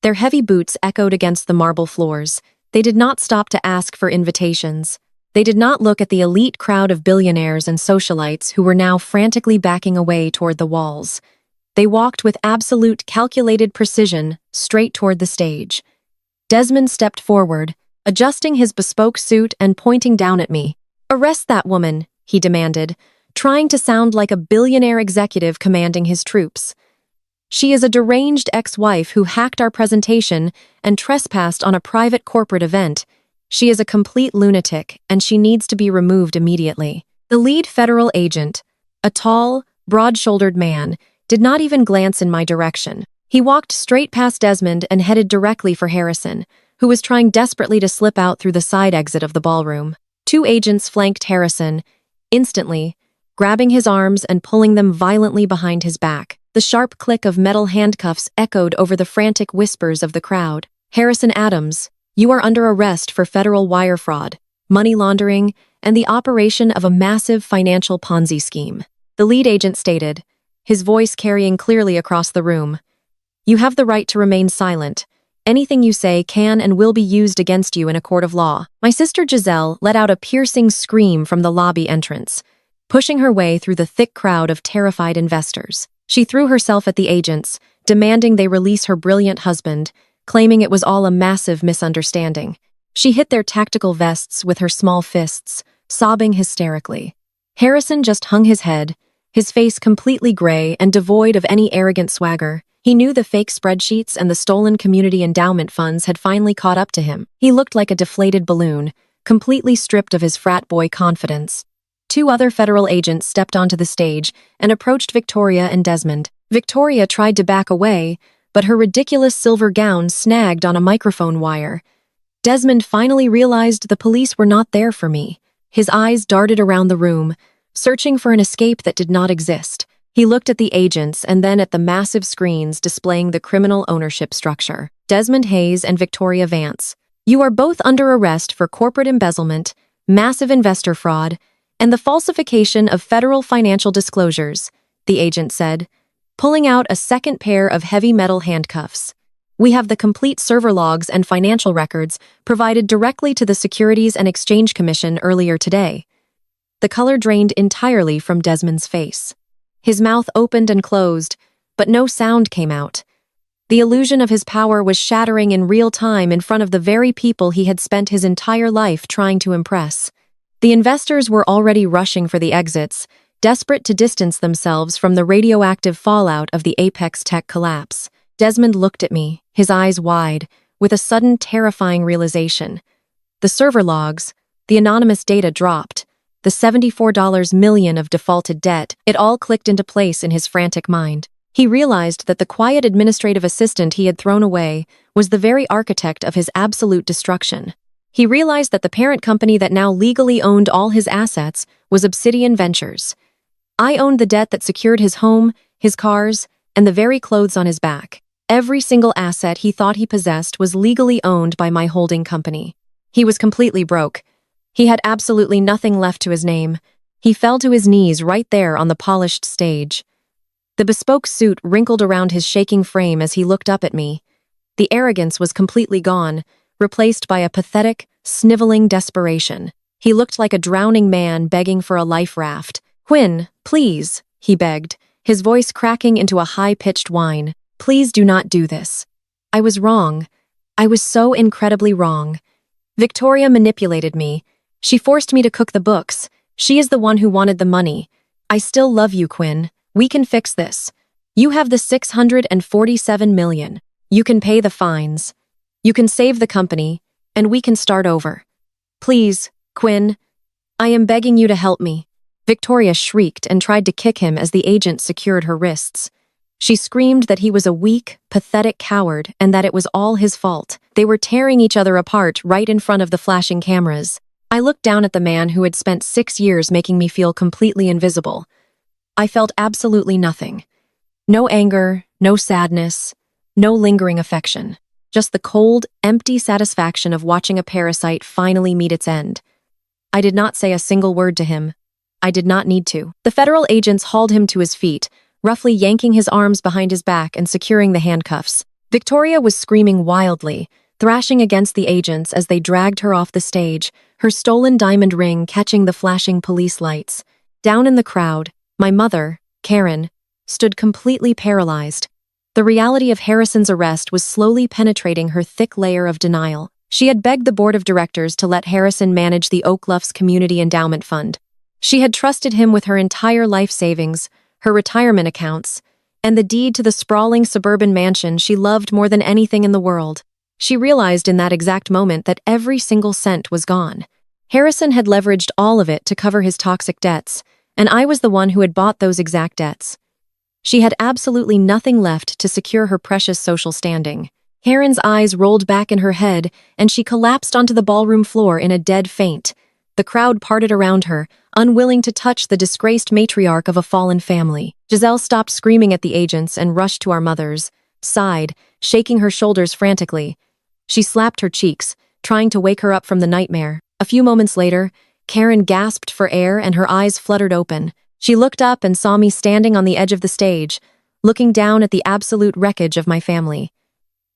Their heavy boots echoed against the marble floors. They did not stop to ask for invitations. They did not look at the elite crowd of billionaires and socialites who were now frantically backing away toward the walls. They walked with absolute calculated precision straight toward the stage. Desmond stepped forward, adjusting his bespoke suit and pointing down at me. "Arrest that woman," he demanded, trying to sound like a billionaire executive commanding his troops. "She is a deranged ex-wife who hacked our presentation and trespassed on a private corporate event. She is a complete lunatic, and she needs to be removed immediately." The lead federal agent, a tall, broad-shouldered man, did not even glance in my direction. He walked straight past Desmond and headed directly for Harrison, who was trying desperately to slip out through the side exit of the ballroom. Two agents flanked Harrison, instantly, grabbing his arms and pulling them violently behind his back. The sharp click of metal handcuffs echoed over the frantic whispers of the crowd. "Harrison Adams, you are under arrest for federal wire fraud, money laundering, and the operation of a massive financial Ponzi scheme," the lead agent stated, his voice carrying clearly across the room. "You have the right to remain silent. Anything you say can and will be used against you in a court of law." My sister Giselle let out a piercing scream from the lobby entrance, pushing her way through the thick crowd of terrified investors. She threw herself at the agents, demanding they release her brilliant husband, claiming it was all a massive misunderstanding. She hit their tactical vests with her small fists, sobbing hysterically. Harrison just hung his head, his face completely gray and devoid of any arrogant swagger. He knew the fake spreadsheets and the stolen community endowment funds had finally caught up to him. He looked like a deflated balloon, completely stripped of his frat boy confidence. Two other federal agents stepped onto the stage and approached Victoria and Desmond. Victoria tried to back away, but her ridiculous silver gown snagged on a microphone wire. Desmond finally realized the police were not there for me. His eyes darted around the room, searching for an escape that did not exist. He looked at the agents and then at the massive screens displaying the criminal ownership structure. "Desmond Hayes and Victoria Vance, you are both under arrest for corporate embezzlement, massive investor fraud, and the falsification of federal financial disclosures," the agent said, pulling out a second pair of heavy metal handcuffs. "We have the complete server logs and financial records provided directly to the Securities and Exchange Commission earlier today." The color drained entirely from Desmond's face. His mouth opened and closed, but no sound came out. The illusion of his power was shattering in real time in front of the very people he had spent his entire life trying to impress. The investors were already rushing for the exits, desperate to distance themselves from the radioactive fallout of the Apex Tech collapse. Desmond looked at me, his eyes wide, with a sudden terrifying realization. The server logs, the anonymous data dropped, the $74 million of defaulted debt, it all clicked into place in his frantic mind. He realized that the quiet administrative assistant he had thrown away was the very architect of his absolute destruction. He realized that the parent company that now legally owned all his assets was Obsidian Ventures. I owned the debt that secured his home, his cars, and the very clothes on his back. Every single asset he thought he possessed was legally owned by my holding company. He was completely broke. He had absolutely nothing left to his name. He fell to his knees right there on the polished stage. The bespoke suit wrinkled around his shaking frame as he looked up at me. The arrogance was completely gone, replaced by a pathetic, sniveling desperation. He looked like a drowning man begging for a life raft. "Quinn, please," he begged, his voice cracking into a high-pitched whine. "Please do not do this. I was wrong. I was so incredibly wrong. Victoria manipulated me. She forced me to cook the books. She is the one who wanted the money. I still love you, Quinn. We can fix this. You have the $647 million. You can pay the fines. You can save the company, and we can start over. Please, Quinn, I am begging you to help me." Victoria shrieked and tried to kick him as the agent secured her wrists. She screamed that he was a weak, pathetic coward and that it was all his fault. They were tearing each other apart right in front of the flashing cameras. I looked down at the man who had spent 6 years making me feel completely invisible. I felt absolutely nothing. No anger, no sadness, no lingering affection. just the cold, empty satisfaction of watching a parasite finally meet its end. I did not say a single word to him. I did not need to. The federal agents hauled him to his feet, roughly yanking his arms behind his back and securing the handcuffs. Victoria was screaming wildly, thrashing against the agents as they dragged her off the stage, her stolen diamond ring catching the flashing police lights. Down in the crowd, my mother, Karen, stood completely paralyzed. The reality of Harrison's arrest was slowly penetrating her thick layer of denial. She had begged the board of directors to let Harrison manage the Oak Bluffs Community Endowment Fund. She had trusted him with her entire life savings, her retirement accounts, and the deed to the sprawling suburban mansion she loved more than anything in the world. She realized in that exact moment that every single cent was gone. Harrison had leveraged all of it to cover his toxic debts, and I was the one who had bought those exact debts. She had absolutely nothing left to secure her precious social standing. Karen's eyes rolled back in her head, and she collapsed onto the ballroom floor in a dead faint. The crowd parted around her, unwilling to touch the disgraced matriarch of a fallen family. Giselle stopped screaming at the agents and rushed to our mothers, sighed, shaking her shoulders frantically. She slapped her cheeks, trying to wake her up from the nightmare. A few moments later, Karen gasped for air and her eyes fluttered open. She looked up and saw me standing on the edge of the stage, looking down at the absolute wreckage of my family.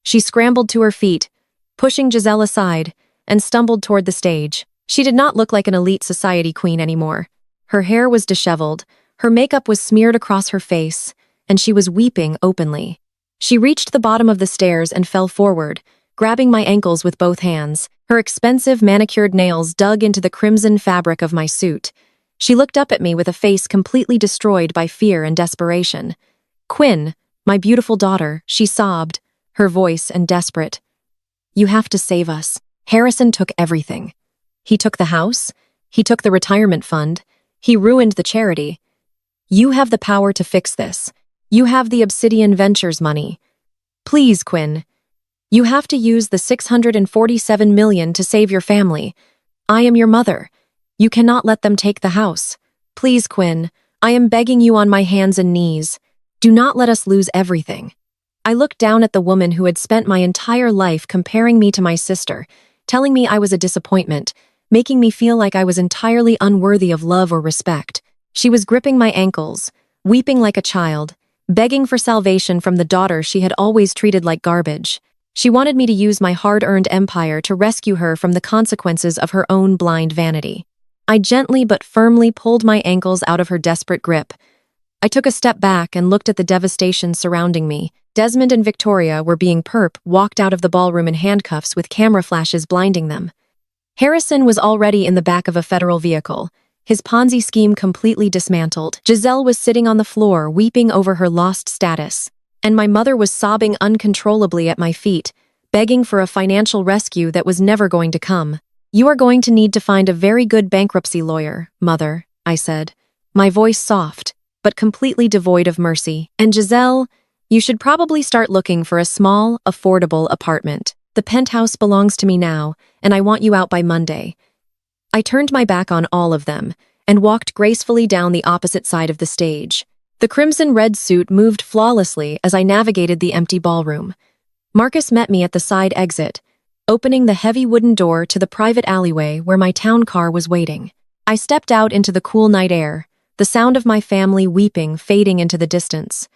She scrambled to her feet, pushing Giselle aside, and stumbled toward the stage. She did not look like an elite society queen anymore. Her hair was disheveled, her makeup was smeared across her face, and she was weeping openly. She reached the bottom of the stairs and fell forward, grabbing my ankles with both hands. Her expensive manicured nails dug into the crimson fabric of my suit. She looked up at me with a face completely destroyed by fear and desperation. "Quinn, my beautiful daughter," she sobbed, her voice and desperate. "You have to save us. Harrison took everything. He took the house, he took the retirement fund, he ruined the charity. You have the power to fix this. You have the Obsidian Ventures money. Please, Quinn. You have to use the $647 million to save your family. I am your mother. You cannot let them take the house. Please, Quinn, I am begging you on my hands and knees. Do not let us lose everything." I looked down at the woman who had spent my entire life comparing me to my sister, telling me I was a disappointment, making me feel like I was entirely unworthy of love or respect. She was gripping my ankles, weeping like a child, begging for salvation from the daughter she had always treated like garbage. She wanted me to use my hard-earned empire to rescue her from the consequences of her own blind vanity. I gently but firmly pulled my ankles out of her desperate grip. I took a step back and looked at the devastation surrounding me. Desmond and Victoria were being walked out of the ballroom in handcuffs with camera flashes blinding them. Harrison was already in the back of a federal vehicle, his Ponzi scheme completely dismantled. Giselle was sitting on the floor, weeping over her lost status, and my mother was sobbing uncontrollably at my feet, begging for a financial rescue that was never going to come. "You are going to need to find a very good bankruptcy lawyer, Mother," I said, my voice soft, but completely devoid of mercy. "And Giselle, you should probably start looking for a small, affordable apartment. The penthouse belongs to me now, and I want you out by Monday." I turned my back on all of them and walked gracefully down the opposite side of the stage. The crimson-red suit moved flawlessly as I navigated the empty ballroom. Marcus met me at the side exit, opening the heavy wooden door to the private alleyway where my town car was waiting. I stepped out into the cool night air, the sound of my family weeping fading into the distance.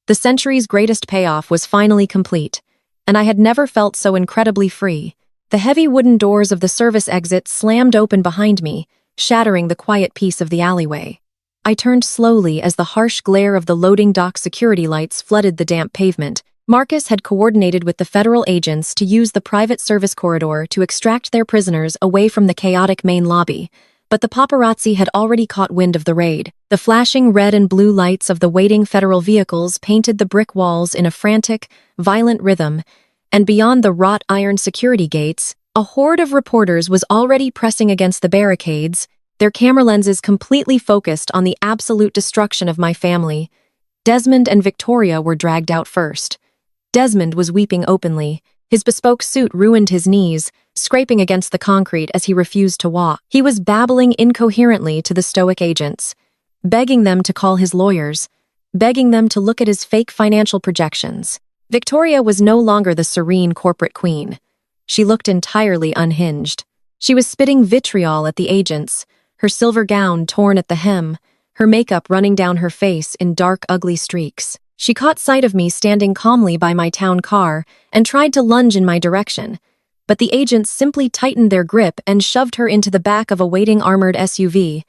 The century's greatest payoff was finally complete, and I had never felt so incredibly free. The heavy wooden doors of the service exit slammed open behind me, shattering the quiet peace of the alleyway. I turned slowly as the harsh glare of the loading dock security lights flooded the damp pavement. Marcus had coordinated with the federal agents to use the private service corridor to extract their prisoners away from the chaotic main lobby, but the paparazzi had already caught wind of the raid. The flashing red and blue lights of the waiting federal vehicles painted the brick walls in a frantic, violent rhythm, and beyond the wrought iron security gates, a horde of reporters was already pressing against the barricades, their camera lenses completely focused on the absolute destruction of my family. Desmond and Victoria were dragged out first. Desmond was weeping openly. His bespoke suit ruined his knees, scraping against the concrete as he refused to walk. He was babbling incoherently to the stoic agents, begging them to call his lawyers, begging them to look at his fake financial projections. Victoria was no longer the serene corporate queen. She looked entirely unhinged. She was spitting vitriol at the agents, her silver gown torn at the hem, her makeup running down her face in dark, ugly streaks. She caught sight of me standing calmly by my town car and tried to lunge in my direction, but the agents simply tightened their grip and shoved her into the back of a waiting armored SUV.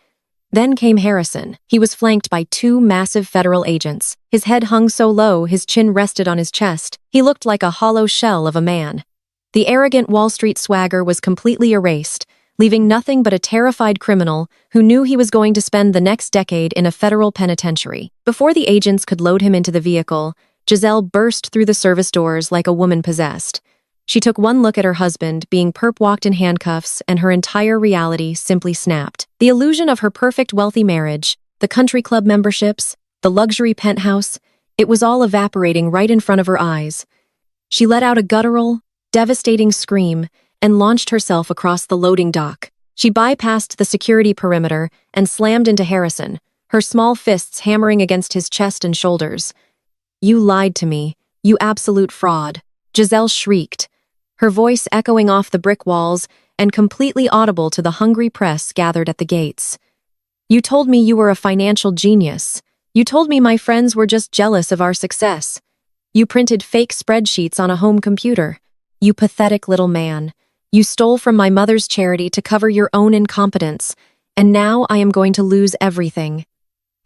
Then came Harrison. He was flanked by two massive federal agents. His head hung so low, his chin rested on his chest. He looked like a hollow shell of a man. The arrogant Wall Street swagger was completely erased, leaving nothing but a terrified criminal who knew he was going to spend the next decade in a federal penitentiary. Before the agents could load him into the vehicle, Giselle burst through the service doors like a woman possessed. She took one look at her husband, being perp-walked in handcuffs, and her entire reality simply snapped. The illusion of her perfect wealthy marriage, the country club memberships, the luxury penthouse, it was all evaporating right in front of her eyes. She let out a guttural, devastating scream and launched herself across the loading dock. She bypassed the security perimeter and slammed into Harrison, her small fists hammering against his chest and shoulders. "You lied to me, you absolute fraud," Giselle shrieked, her voice echoing off the brick walls and completely audible to the hungry press gathered at the gates. "You told me you were a financial genius. You told me my friends were just jealous of our success. You printed fake spreadsheets on a home computer. You pathetic little man. You stole from my mother's charity to cover your own incompetence, and now I am going to lose everything."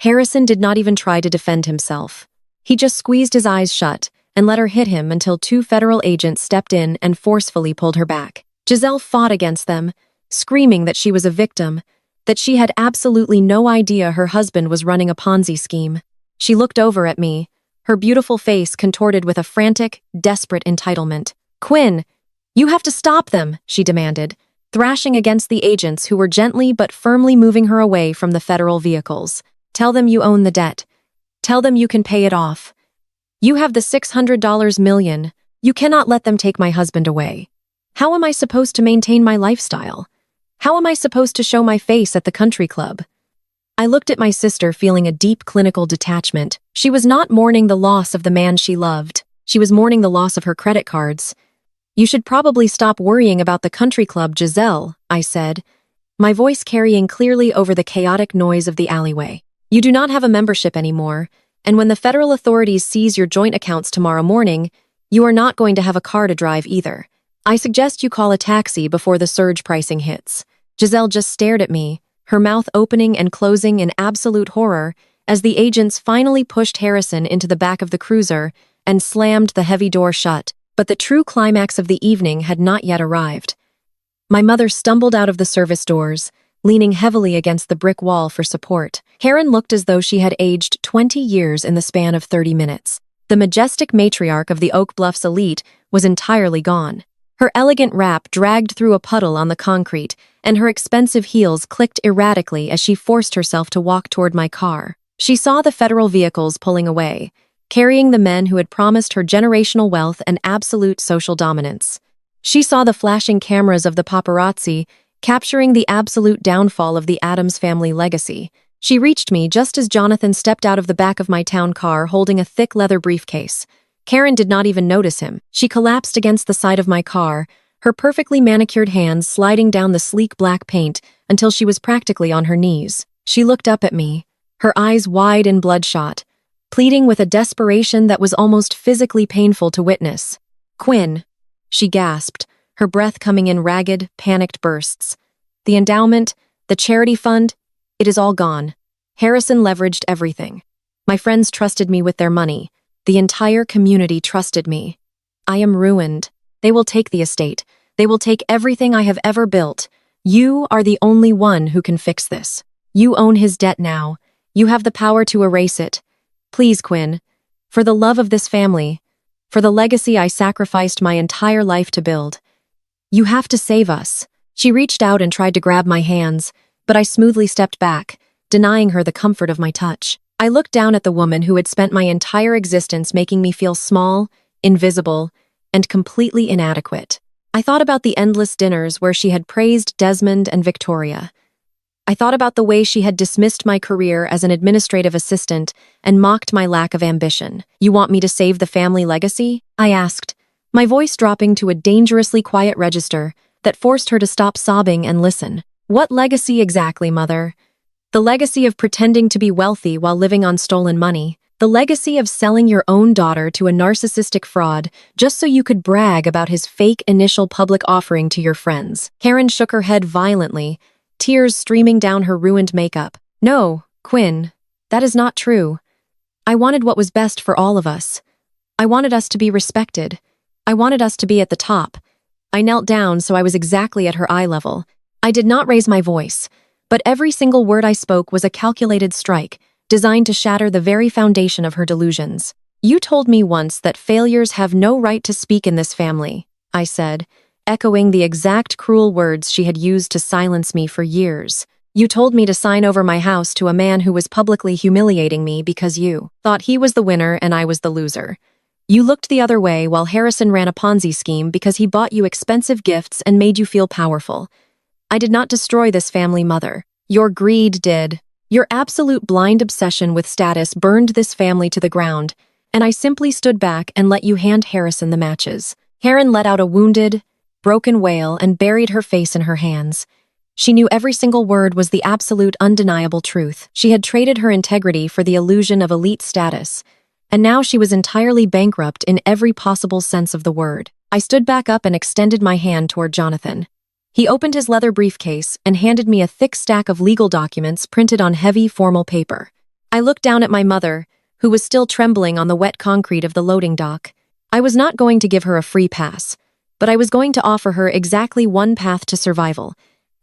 Harrison did not even try to defend himself. He just squeezed his eyes shut and let her hit him until two federal agents stepped in and forcefully pulled her back. Giselle fought against them, screaming that she was a victim, that she had absolutely no idea her husband was running a Ponzi scheme. She looked over at me, her beautiful face contorted with a frantic, desperate entitlement. "Quinn, you have to stop them," she demanded, thrashing against the agents who were gently but firmly moving her away from the federal vehicles. "Tell them you own the debt. Tell them you can pay it off. You have the $600 million. You cannot let them take my husband away. How am I supposed to maintain my lifestyle? How am I supposed to show my face at the country club?" I looked at my sister, feeling a deep clinical detachment. She was not mourning the loss of the man she loved. She was mourning the loss of her credit cards. "You should probably stop worrying about the country club, Giselle," I said, my voice carrying clearly over the chaotic noise of the alleyway. "You do not have a membership anymore, and when the federal authorities seize your joint accounts tomorrow morning, you are not going to have a car to drive either. I suggest you call a taxi before the surge pricing hits." Giselle just stared at me, her mouth opening and closing in absolute horror as the agents finally pushed Harrison into the back of the cruiser and slammed the heavy door shut. But the true climax of the evening had not yet arrived. My mother stumbled out of the service doors, leaning heavily against the brick wall for support. Karen looked as though she had aged 20 years in the span of 30 minutes. The majestic matriarch of the Oak Bluffs elite was entirely gone. Her elegant wrap dragged through a puddle on the concrete, and her expensive heels clicked erratically as she forced herself to walk toward my car. She saw the federal vehicles pulling away, carrying the men who had promised her generational wealth and absolute social dominance. She saw the flashing cameras of the paparazzi, capturing the absolute downfall of the Addams family legacy. She reached me just as Jonathan stepped out of the back of my town car holding a thick leather briefcase. Karen did not even notice him. She collapsed against the side of my car, her perfectly manicured hands sliding down the sleek black paint until she was practically on her knees. She looked up at me, her eyes wide and bloodshot, pleading with a desperation that was almost physically painful to witness. "Quinn," she gasped, her breath coming in ragged, panicked bursts. "The endowment, the charity fund, it is all gone. Harrison leveraged everything. My friends trusted me with their money. The entire community trusted me. I am ruined. They will take the estate. They will take everything I have ever built. You are the only one who can fix this. You own his debt now. You have the power to erase it. Please, Quinn, for the love of this family, for the legacy I sacrificed my entire life to build. You have to save us." She reached out and tried to grab my hands, but I smoothly stepped back, denying her the comfort of my touch. I looked down at the woman who had spent my entire existence making me feel small, invisible, and completely inadequate. I thought about the endless dinners where she had praised Desmond and Victoria, I thought about the way she had dismissed my career as an administrative assistant and mocked my lack of ambition. "You want me to save the family legacy?" I asked, my voice dropping to a dangerously quiet register that forced her to stop sobbing and listen. "What legacy exactly, Mother?" "The legacy of pretending to be wealthy while living on stolen money. The legacy of selling your own daughter to a narcissistic fraud just so you could brag about his fake initial public offering to your friends." Karen shook her head violently, tears streaming down her ruined makeup. "No, Quinn, that is not true. I wanted what was best for all of us. I wanted us to be respected. I wanted us to be at the top." I knelt down so I was exactly at her eye level. I did not raise my voice, but every single word I spoke was a calculated strike, designed to shatter the very foundation of her delusions. "You told me once that failures have no right to speak in this family," I said, echoing the exact cruel words she had used to silence me for years. "You told me to sign over my house to a man who was publicly humiliating me because you thought he was the winner and I was the loser. You looked the other way while Harrison ran a Ponzi scheme because he bought you expensive gifts and made you feel powerful. I did not destroy this family, Mother. Your greed did. Your absolute blind obsession with status burned this family to the ground, and I simply stood back and let you hand Harrison the matches." Karen let out a wounded, broken wail and buried her face in her hands. She knew every single word was the absolute, undeniable truth. She had traded her integrity for the illusion of elite status, and now she was entirely bankrupt in every possible sense of the word. I stood back up and extended my hand toward Jonathan. He opened his leather briefcase and handed me a thick stack of legal documents printed on heavy, formal paper. I looked down at my mother, who was still trembling on the wet concrete of the loading dock. I was not going to give her a free pass, but I was going to offer her exactly one path to survival,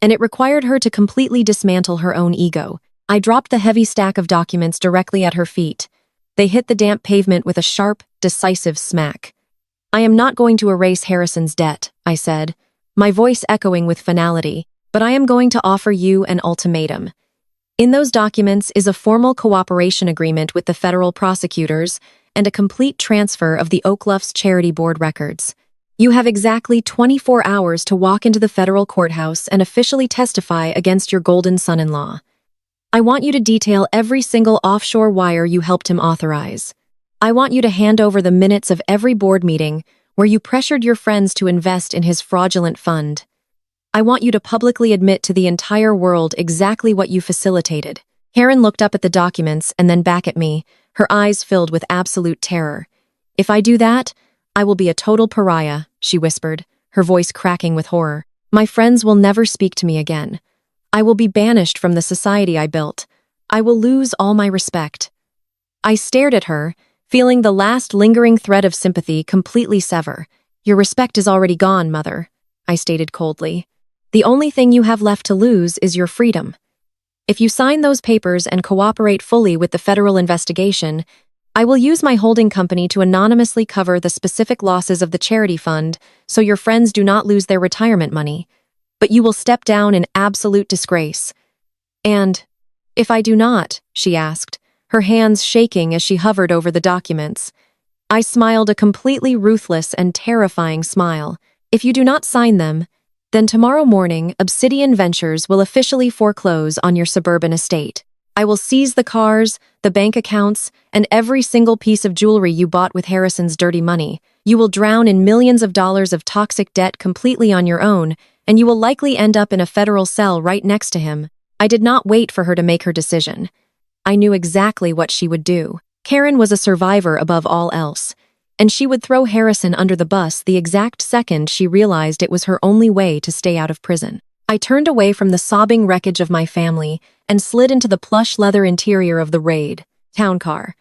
and it required her to completely dismantle her own ego. I dropped the heavy stack of documents directly at her feet. They hit the damp pavement with a sharp, decisive smack. "I am not going to erase Harrison's debt," I said, my voice echoing with finality, "but I am going to offer you an ultimatum. In those documents is a formal cooperation agreement with the federal prosecutors and a complete transfer of the Oakluff's Charity Board records. You have exactly 24 hours to walk into the federal courthouse and officially testify against your golden son-in-law. I want you to detail every single offshore wire you helped him authorize. I want you to hand over the minutes of every board meeting where you pressured your friends to invest in his fraudulent fund. I want you to publicly admit to the entire world exactly what you facilitated." Karen looked up at the documents and then back at me, her eyes filled with absolute terror. "If I do that, I will be a total pariah," she whispered, her voice cracking with horror. "My friends will never speak to me again. I will be banished from the society I built. I will lose all my respect." I stared at her, feeling the last lingering thread of sympathy completely sever. "Your respect is already gone, Mother," I stated coldly. "The only thing you have left to lose is your freedom. If you sign those papers and cooperate fully with the federal investigation, I will use my holding company to anonymously cover the specific losses of the charity fund so your friends do not lose their retirement money. But you will step down in absolute disgrace." "And if I do not?" she asked, her hands shaking as she hovered over the documents. I smiled a completely ruthless and terrifying smile. "If you do not sign them, then tomorrow morning Obsidian Ventures will officially foreclose on your suburban estate. I will seize the cars, the bank accounts, and every single piece of jewelry you bought with Harrison's dirty money. You will drown in millions of dollars of toxic debt completely on your own, and you will likely end up in a federal cell right next to him." I did not wait for her to make her decision. I knew exactly what she would do. Karen was a survivor above all else, and she would throw Harrison under the bus the exact second she realized it was her only way to stay out of prison. I turned away from the sobbing wreckage of my family and slid into the plush leather interior of the Raid town car.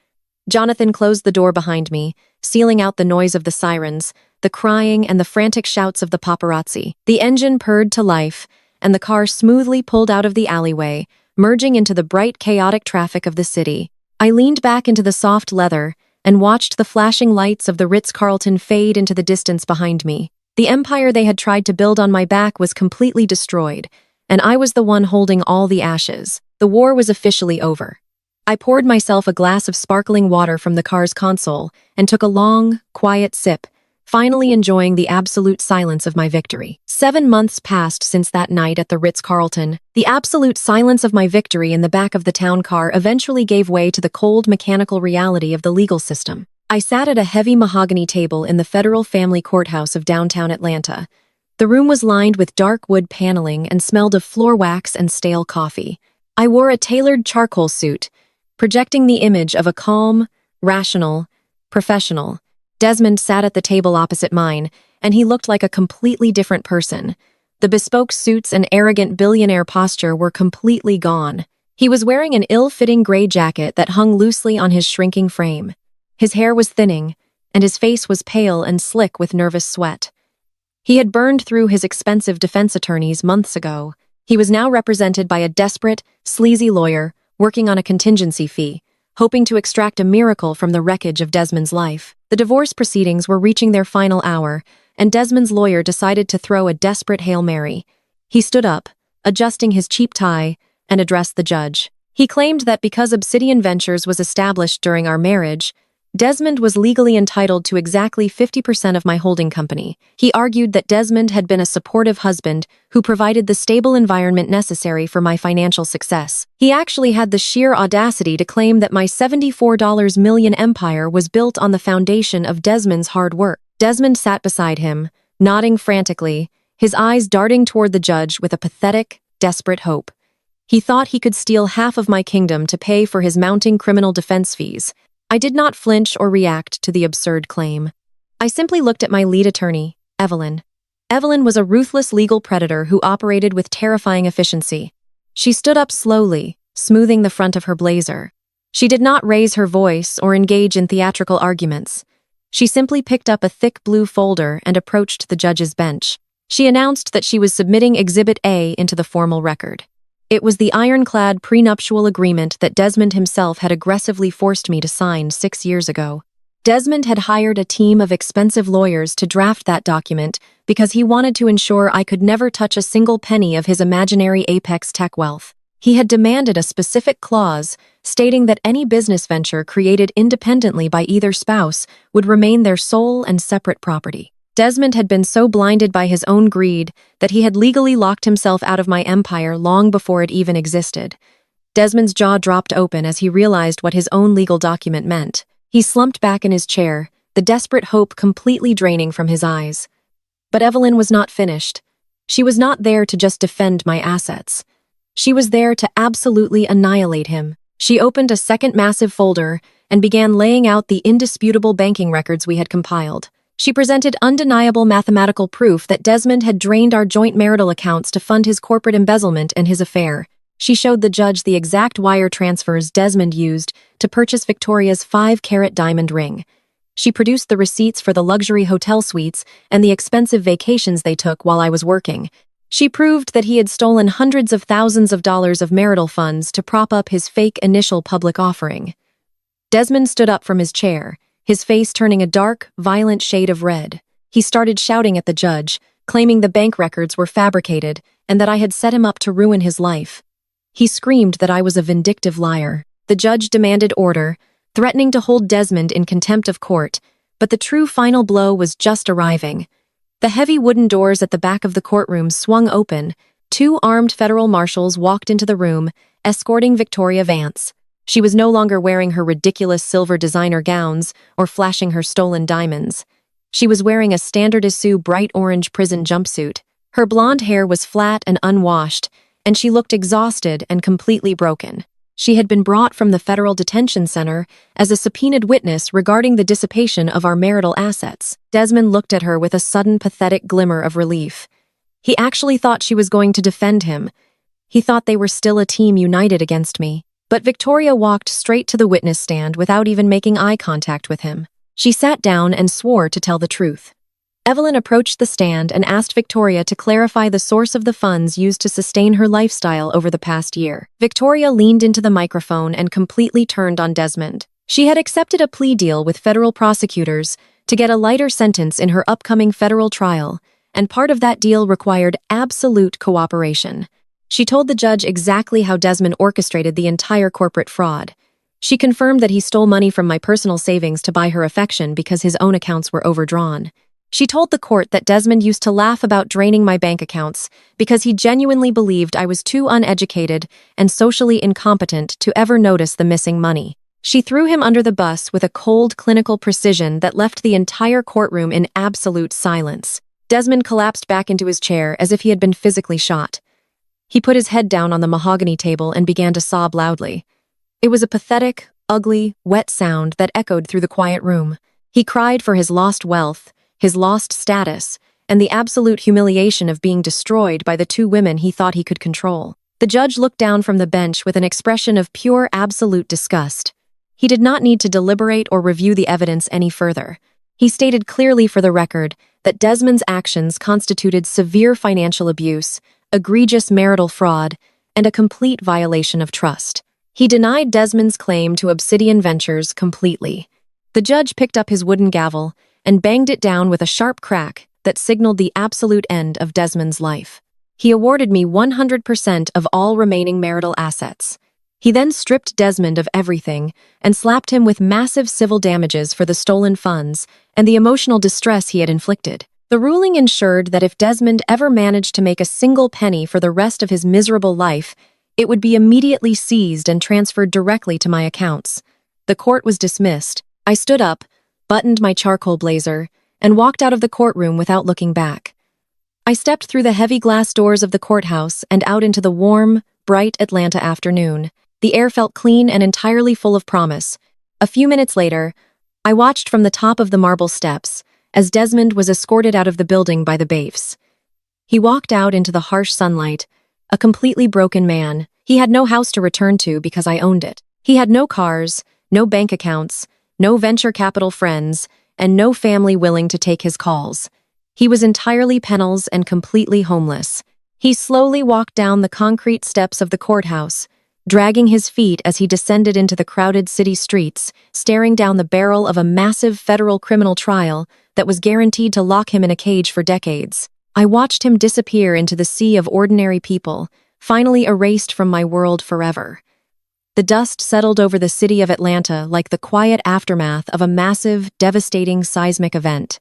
Jonathan closed the door behind me, sealing out the noise of the sirens, the crying and the frantic shouts of the paparazzi. The engine purred to life, and the car smoothly pulled out of the alleyway, merging into the bright, chaotic traffic of the city. I leaned back into the soft leather and watched the flashing lights of the Ritz-Carlton fade into the distance behind me. The empire they had tried to build on my back was completely destroyed, and I was the one holding all the ashes. The war was officially over. I poured myself a glass of sparkling water from the car's console and took a long, quiet sip, finally enjoying the absolute silence of my victory. 7 months passed since that night at the Ritz-Carlton. The absolute silence of my victory in the back of the town car eventually gave way to the cold, mechanical reality of the legal system. I sat at a heavy mahogany table in the Federal Family Courthouse of downtown Atlanta. The room was lined with dark wood paneling and smelled of floor wax and stale coffee. I wore a tailored charcoal suit, projecting the image of a calm, rational, professional. Desmond sat at the table opposite mine, and he looked like a completely different person. The bespoke suits and arrogant billionaire posture were completely gone. He was wearing an ill-fitting gray jacket that hung loosely on his shrinking frame. His hair was thinning, and his face was pale and slick with nervous sweat. He had burned through his expensive defense attorneys months ago. He was now represented by a desperate, sleazy lawyer working on a contingency fee, hoping to extract a miracle from the wreckage of Desmond's life. The divorce proceedings were reaching their final hour, and Desmond's lawyer decided to throw a desperate Hail Mary. He stood up, adjusting his cheap tie, and addressed the judge. He claimed that because Obsidian Ventures was established during our marriage, Desmond was legally entitled to exactly 50% of my holding company. He argued that Desmond had been a supportive husband who provided the stable environment necessary for my financial success. He actually had the sheer audacity to claim that my $74 million empire was built on the foundation of Desmond's hard work. Desmond sat beside him, nodding frantically, his eyes darting toward the judge with a pathetic, desperate hope. He thought he could steal half of my kingdom to pay for his mounting criminal defense fees. I did not flinch or react to the absurd claim. I simply looked at my lead attorney, Evelyn. Evelyn was a ruthless legal predator who operated with terrifying efficiency. She stood up slowly, smoothing the front of her blazer. She did not raise her voice or engage in theatrical arguments. She simply picked up a thick blue folder and approached the judge's bench. She announced that she was submitting Exhibit A into the formal record. It was the ironclad prenuptial agreement that Desmond himself had aggressively forced me to sign 6 years ago. Desmond had hired a team of expensive lawyers to draft that document because he wanted to ensure I could never touch a single penny of his imaginary apex tech wealth. He had demanded a specific clause stating that any business venture created independently by either spouse would remain their sole and separate property. Desmond had been so blinded by his own greed that he had legally locked himself out of my empire long before it even existed. Desmond's jaw dropped open as he realized what his own legal document meant. He slumped back in his chair, the desperate hope completely draining from his eyes. But Evelyn was not finished. She was not there to just defend my assets. She was there to absolutely annihilate him. She opened a second massive folder and began laying out the indisputable banking records we had compiled. She presented undeniable mathematical proof that Desmond had drained our joint marital accounts to fund his corporate embezzlement and his affair. She showed the judge the exact wire transfers Desmond used to purchase Victoria's 5-carat diamond ring. She produced the receipts for the luxury hotel suites and the expensive vacations they took while I was working. She proved that he had stolen hundreds of thousands of dollars of marital funds to prop up his fake initial public offering. Desmond stood up from his chair, his face turning a dark, violent shade of red. He started shouting at the judge, claiming the bank records were fabricated and that I had set him up to ruin his life. He screamed that I was a vindictive liar. The judge demanded order, threatening to hold Desmond in contempt of court, but the true final blow was just arriving. The heavy wooden doors at the back of the courtroom swung open. 2 armed federal marshals walked into the room, escorting Victoria Vance. She was no longer wearing her ridiculous silver designer gowns or flashing her stolen diamonds. She was wearing a standard-issue bright orange prison jumpsuit. Her blonde hair was flat and unwashed, and she looked exhausted and completely broken. She had been brought from the federal detention center as a subpoenaed witness regarding the dissipation of our marital assets. Desmond looked at her with a sudden pathetic glimmer of relief. He actually thought she was going to defend him. He thought they were still a team united against me. But Victoria walked straight to the witness stand without even making eye contact with him. She sat down and swore to tell the truth. Evelyn approached the stand and asked Victoria to clarify the source of the funds used to sustain her lifestyle over the past year. Victoria leaned into the microphone and completely turned on Desmond. She had accepted a plea deal with federal prosecutors to get a lighter sentence in her upcoming federal trial, and part of that deal required absolute cooperation. She told the judge exactly how Desmond orchestrated the entire corporate fraud. She confirmed that he stole money from my personal savings to buy her affection because his own accounts were overdrawn. She told the court that Desmond used to laugh about draining my bank accounts because he genuinely believed I was too uneducated and socially incompetent to ever notice the missing money. She threw him under the bus with a cold, clinical precision that left the entire courtroom in absolute silence. Desmond collapsed back into his chair as if he had been physically shot. He put his head down on the mahogany table and began to sob loudly. It was a pathetic, ugly, wet sound that echoed through the quiet room. He cried for his lost wealth, his lost status, and the absolute humiliation of being destroyed by the two women he thought he could control. The judge looked down from the bench with an expression of pure, absolute disgust. He did not need to deliberate or review the evidence any further. He stated clearly for the record that Desmond's actions constituted severe financial abuse, egregious marital fraud, and a complete violation of trust. He denied Desmond's claim to Obsidian Ventures completely. The judge picked up his wooden gavel and banged it down with a sharp crack that signaled the absolute end of Desmond's life. He awarded me 100% of all remaining marital assets. He then stripped Desmond of everything and slapped him with massive civil damages for the stolen funds and the emotional distress he had inflicted. The ruling ensured that if Desmond ever managed to make a single penny for the rest of his miserable life, it would be immediately seized and transferred directly to my accounts. The court was dismissed. I stood up, buttoned my charcoal blazer, and walked out of the courtroom without looking back. I stepped through the heavy glass doors of the courthouse and out into the warm, bright Atlanta afternoon. The air felt clean and entirely full of promise. A few minutes later, I watched from the top of the marble steps as Desmond was escorted out of the building by the bailiffs. He walked out into the harsh sunlight, a completely broken man. He had no house to return to because I owned it. He had no cars, no bank accounts, no venture capital friends, and no family willing to take his calls. He was entirely penniless and completely homeless. He slowly walked down the concrete steps of the courthouse, dragging his feet as he descended into the crowded city streets, staring down the barrel of a massive federal criminal trial that was guaranteed to lock him in a cage for decades. I watched him disappear into the sea of ordinary people, finally erased from my world forever. The dust settled over the city of Atlanta like the quiet aftermath of a massive, devastating seismic event.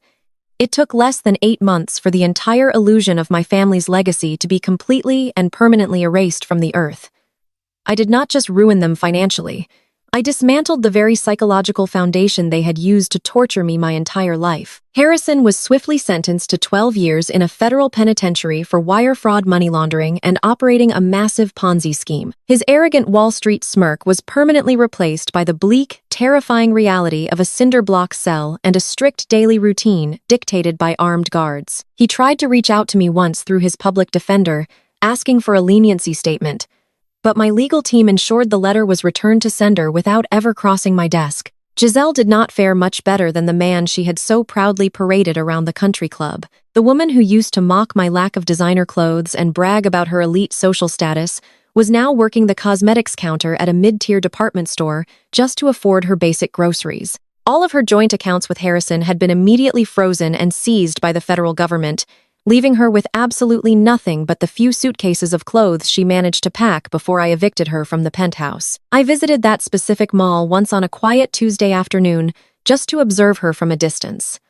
It took less than 8 months for the entire illusion of my family's legacy to be completely and permanently erased from the earth. I did not just ruin them financially. I dismantled the very psychological foundation they had used to torture me my entire life. Harrison was swiftly sentenced to 12 years in a federal penitentiary for wire fraud, money laundering, and operating a massive Ponzi scheme. His arrogant Wall Street smirk was permanently replaced by the bleak, terrifying reality of a cinder block cell and a strict daily routine dictated by armed guards. He tried to reach out to me once through his public defender, asking for a leniency statement, but my legal team ensured the letter was returned to sender without ever crossing my desk. Giselle did not fare much better than the man she had so proudly paraded around the country club. The woman who used to mock my lack of designer clothes and brag about her elite social status was now working the cosmetics counter at a mid-tier department store just to afford her basic groceries. All of her joint accounts with Harrison had been immediately frozen and seized by the federal government, leaving her with absolutely nothing but the few suitcases of clothes she managed to pack before I evicted her from the penthouse. I visited that specific mall once on a quiet Tuesday afternoon just to observe her from a distance.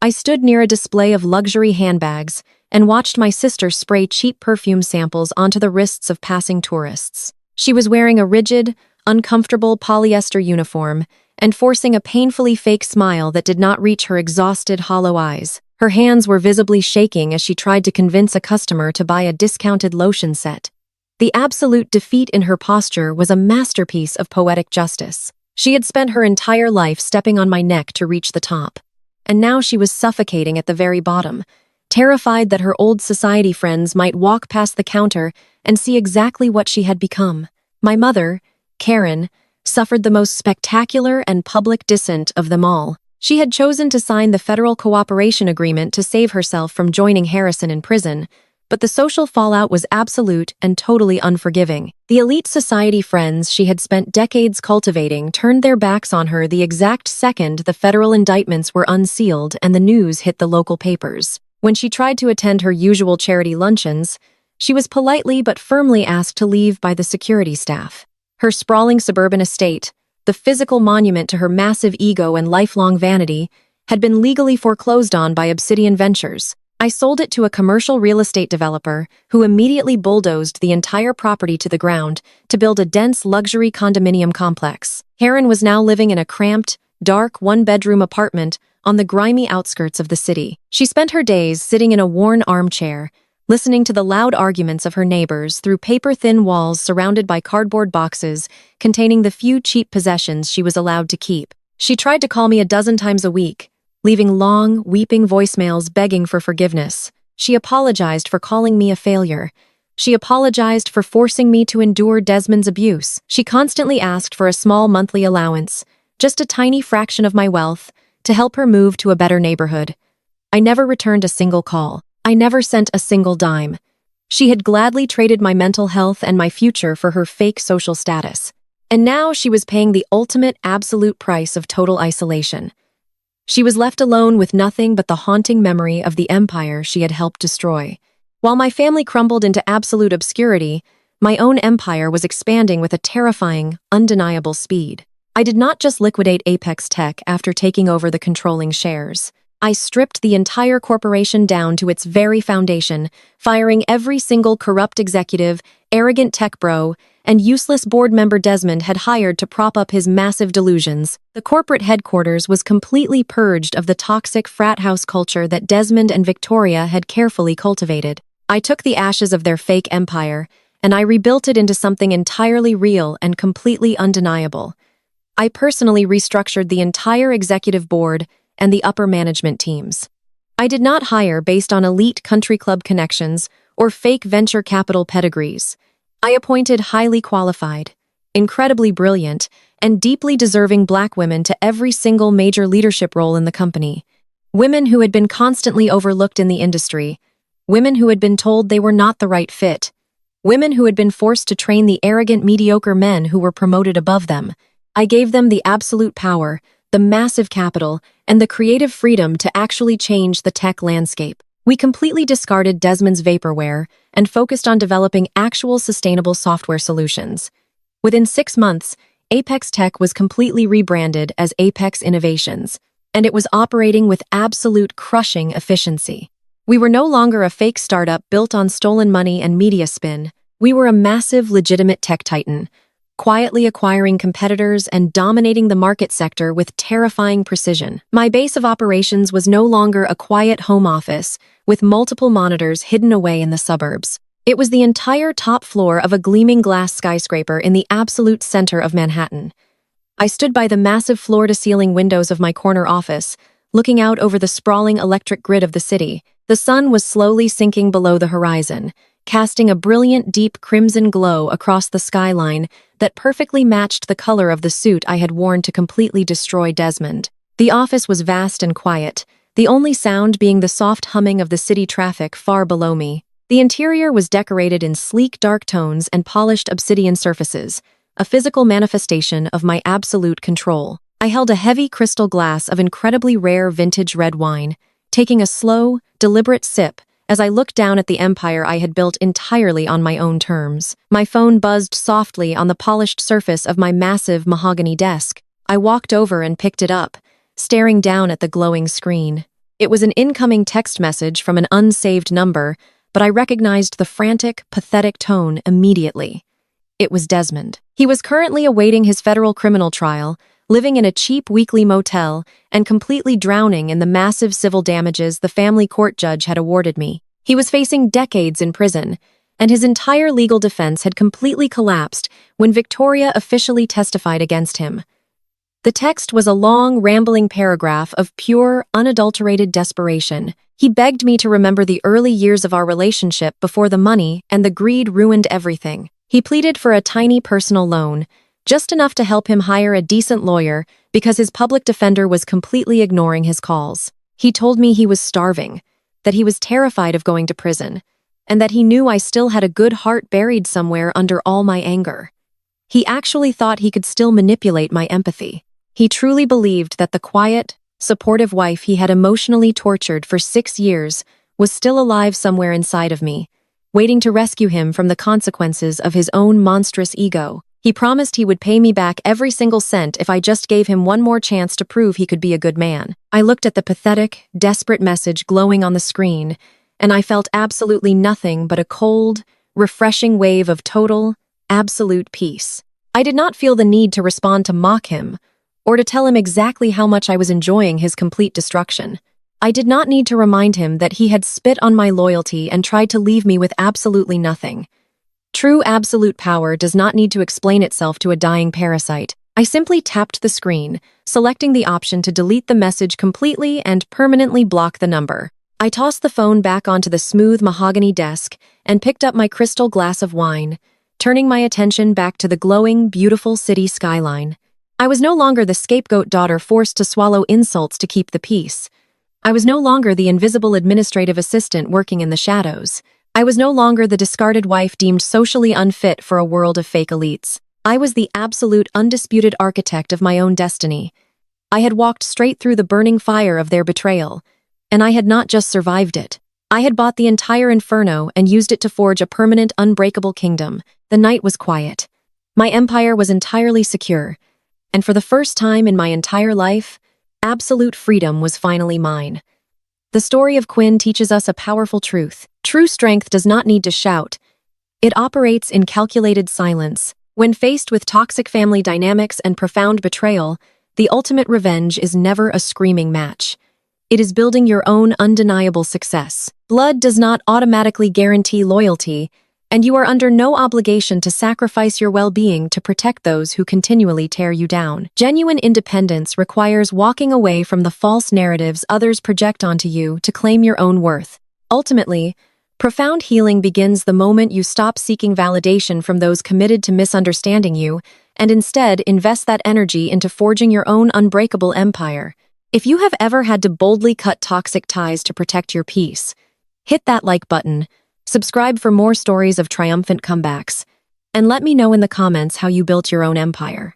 I stood near a display of luxury handbags and watched my sister spray cheap perfume samples onto the wrists of passing tourists. She was wearing a rigid, uncomfortable polyester uniform and forcing a painfully fake smile that did not reach her exhausted, hollow eyes. Her hands were visibly shaking as she tried to convince a customer to buy a discounted lotion set. The absolute defeat in her posture was a masterpiece of poetic justice. She had spent her entire life stepping on my neck to reach the top, and now she was suffocating at the very bottom, terrified that her old society friends might walk past the counter and see exactly what she had become. My mother, Karen, suffered the most spectacular and public descent of them all. She had chosen to sign the federal cooperation agreement to save herself from joining Harrison in prison, but the social fallout was absolute and totally unforgiving. The elite society friends she had spent decades cultivating turned their backs on her the exact second the federal indictments were unsealed and the news hit the local papers. When she tried to attend her usual charity luncheons, she was politely but firmly asked to leave by the security staff. Her sprawling suburban estate, the physical monument to her massive ego and lifelong vanity, had been legally foreclosed on by Obsidian Ventures. I sold it to a commercial real estate developer who immediately bulldozed the entire property to the ground to build a dense luxury condominium complex. Karen was now living in a cramped, dark one-bedroom apartment on the grimy outskirts of the city. She spent her days sitting in a worn armchair, listening to the loud arguments of her neighbors through paper-thin walls surrounded by cardboard boxes containing the few cheap possessions she was allowed to keep. She tried to call me a dozen times a week, leaving long, weeping voicemails begging for forgiveness. She apologized for calling me a failure. She apologized for forcing me to endure Desmond's abuse. She constantly asked for a small monthly allowance, just a tiny fraction of my wealth, to help her move to a better neighborhood. I never returned a single call. I never sent a single dime. She had gladly traded my mental health and my future for her fake social status. And now she was paying the ultimate absolute price of total isolation. She was left alone with nothing but the haunting memory of the empire she had helped destroy. While my family crumbled into absolute obscurity, my own empire was expanding with a terrifying, undeniable speed. I did not just liquidate Apex Tech after taking over the controlling shares. I stripped the entire corporation down to its very foundation, firing every single corrupt executive, arrogant tech bro, and useless board member Desmond had hired to prop up his massive delusions. The corporate headquarters was completely purged of the toxic frat house culture that Desmond and Victoria had carefully cultivated. I took the ashes of their fake empire, and I rebuilt it into something entirely real and completely undeniable. I personally restructured the entire executive board and the upper management teams. I did not hire based on elite country club connections or fake venture capital pedigrees. I appointed highly qualified, incredibly brilliant, and deeply deserving Black women to every single major leadership role in the company. Women who had been constantly overlooked in the industry. Women who had been told they were not the right fit. Women who had been forced to train the arrogant, mediocre men who were promoted above them. I gave them the absolute power, the massive capital, and the creative freedom to actually change the tech landscape. We completely discarded Desmond's vaporware and focused on developing actual sustainable software solutions. Within 6 months, Apex Tech was completely rebranded as Apex Innovations, and it was operating with absolute crushing efficiency. We were no longer a fake startup built on stolen money and media spin. We were a massive, legitimate tech titan, quietly acquiring competitors and dominating the market sector with terrifying precision. My base of operations was no longer a quiet home office with multiple monitors hidden away in the suburbs. It was the entire top floor of a gleaming glass skyscraper in the absolute center of Manhattan. I stood by the massive floor-to-ceiling windows of my corner office, looking out over the sprawling electric grid of the city. The sun was slowly sinking below the horizon, casting a brilliant deep crimson glow across the skyline that perfectly matched the color of the suit I had worn to completely destroy Desmond. The office was vast and quiet, the only sound being the soft humming of the city traffic far below me. The interior was decorated in sleek dark tones and polished obsidian surfaces, a physical manifestation of my absolute control. I held a heavy crystal glass of incredibly rare vintage red wine, taking a slow, deliberate sip as I looked down at the empire I had built entirely on my own terms. My phone buzzed softly on the polished surface of my massive mahogany desk. I walked over and picked it up, staring down at the glowing screen. It was an incoming text message from an unsaved number, but I recognized the frantic, pathetic tone immediately. It was Desmond. He was currently awaiting his federal criminal trial, living in a cheap weekly motel, and completely drowning in the massive civil damages the family court judge had awarded me. He was facing decades in prison, and his entire legal defense had completely collapsed when Victoria officially testified against him. The text was a long, rambling paragraph of pure, unadulterated desperation. He begged me to remember the early years of our relationship before the money and the greed ruined everything. He pleaded for a tiny personal loan, just enough to help him hire a decent lawyer because his public defender was completely ignoring his calls. He told me he was starving, that he was terrified of going to prison, and that he knew I still had a good heart buried somewhere under all my anger. He actually thought he could still manipulate my empathy. He truly believed that the quiet, supportive wife he had emotionally tortured for 6 years was still alive somewhere inside of me, waiting to rescue him from the consequences of his own monstrous ego. He promised he would pay me back every single cent if I just gave him one more chance to prove he could be a good man. I looked at the pathetic, desperate message glowing on the screen, and I felt absolutely nothing but a cold, refreshing wave of total, absolute peace. I did not feel the need to respond to mock him, or to tell him exactly how much I was enjoying his complete destruction. I did not need to remind him that he had spit on my loyalty and tried to leave me with absolutely nothing. True absolute power does not need to explain itself to a dying parasite. I simply tapped the screen, selecting the option to delete the message completely and permanently block the number. I tossed the phone back onto the smooth mahogany desk and picked up my crystal glass of wine, turning my attention back to the glowing, beautiful city skyline. I was no longer the scapegoat daughter forced to swallow insults to keep the peace. I was no longer the invisible administrative assistant working in the shadows. I was no longer the discarded wife deemed socially unfit for a world of fake elites. I was the absolute, undisputed architect of my own destiny. I had walked straight through the burning fire of their betrayal, and I had not just survived it. I had bought the entire inferno and used it to forge a permanent, unbreakable kingdom. The night was quiet. My empire was entirely secure, and for the first time in my entire life, absolute freedom was finally mine. The story of Quinn teaches us a powerful truth. True strength does not need to shout. It operates in calculated silence. When faced with toxic family dynamics and profound betrayal, the ultimate revenge is never a screaming match. It is building your own undeniable success. Blood does not automatically guarantee loyalty, and you are under no obligation to sacrifice your well-being to protect those who continually tear you down. Genuine independence requires walking away from the false narratives others project onto you to claim your own worth. Ultimately, profound healing begins the moment you stop seeking validation from those committed to misunderstanding you and instead invest that energy into forging your own unbreakable empire. If you have ever had to boldly cut toxic ties to protect your peace, hit that like button, subscribe for more stories of triumphant comebacks, and let me know in the comments how you built your own empire.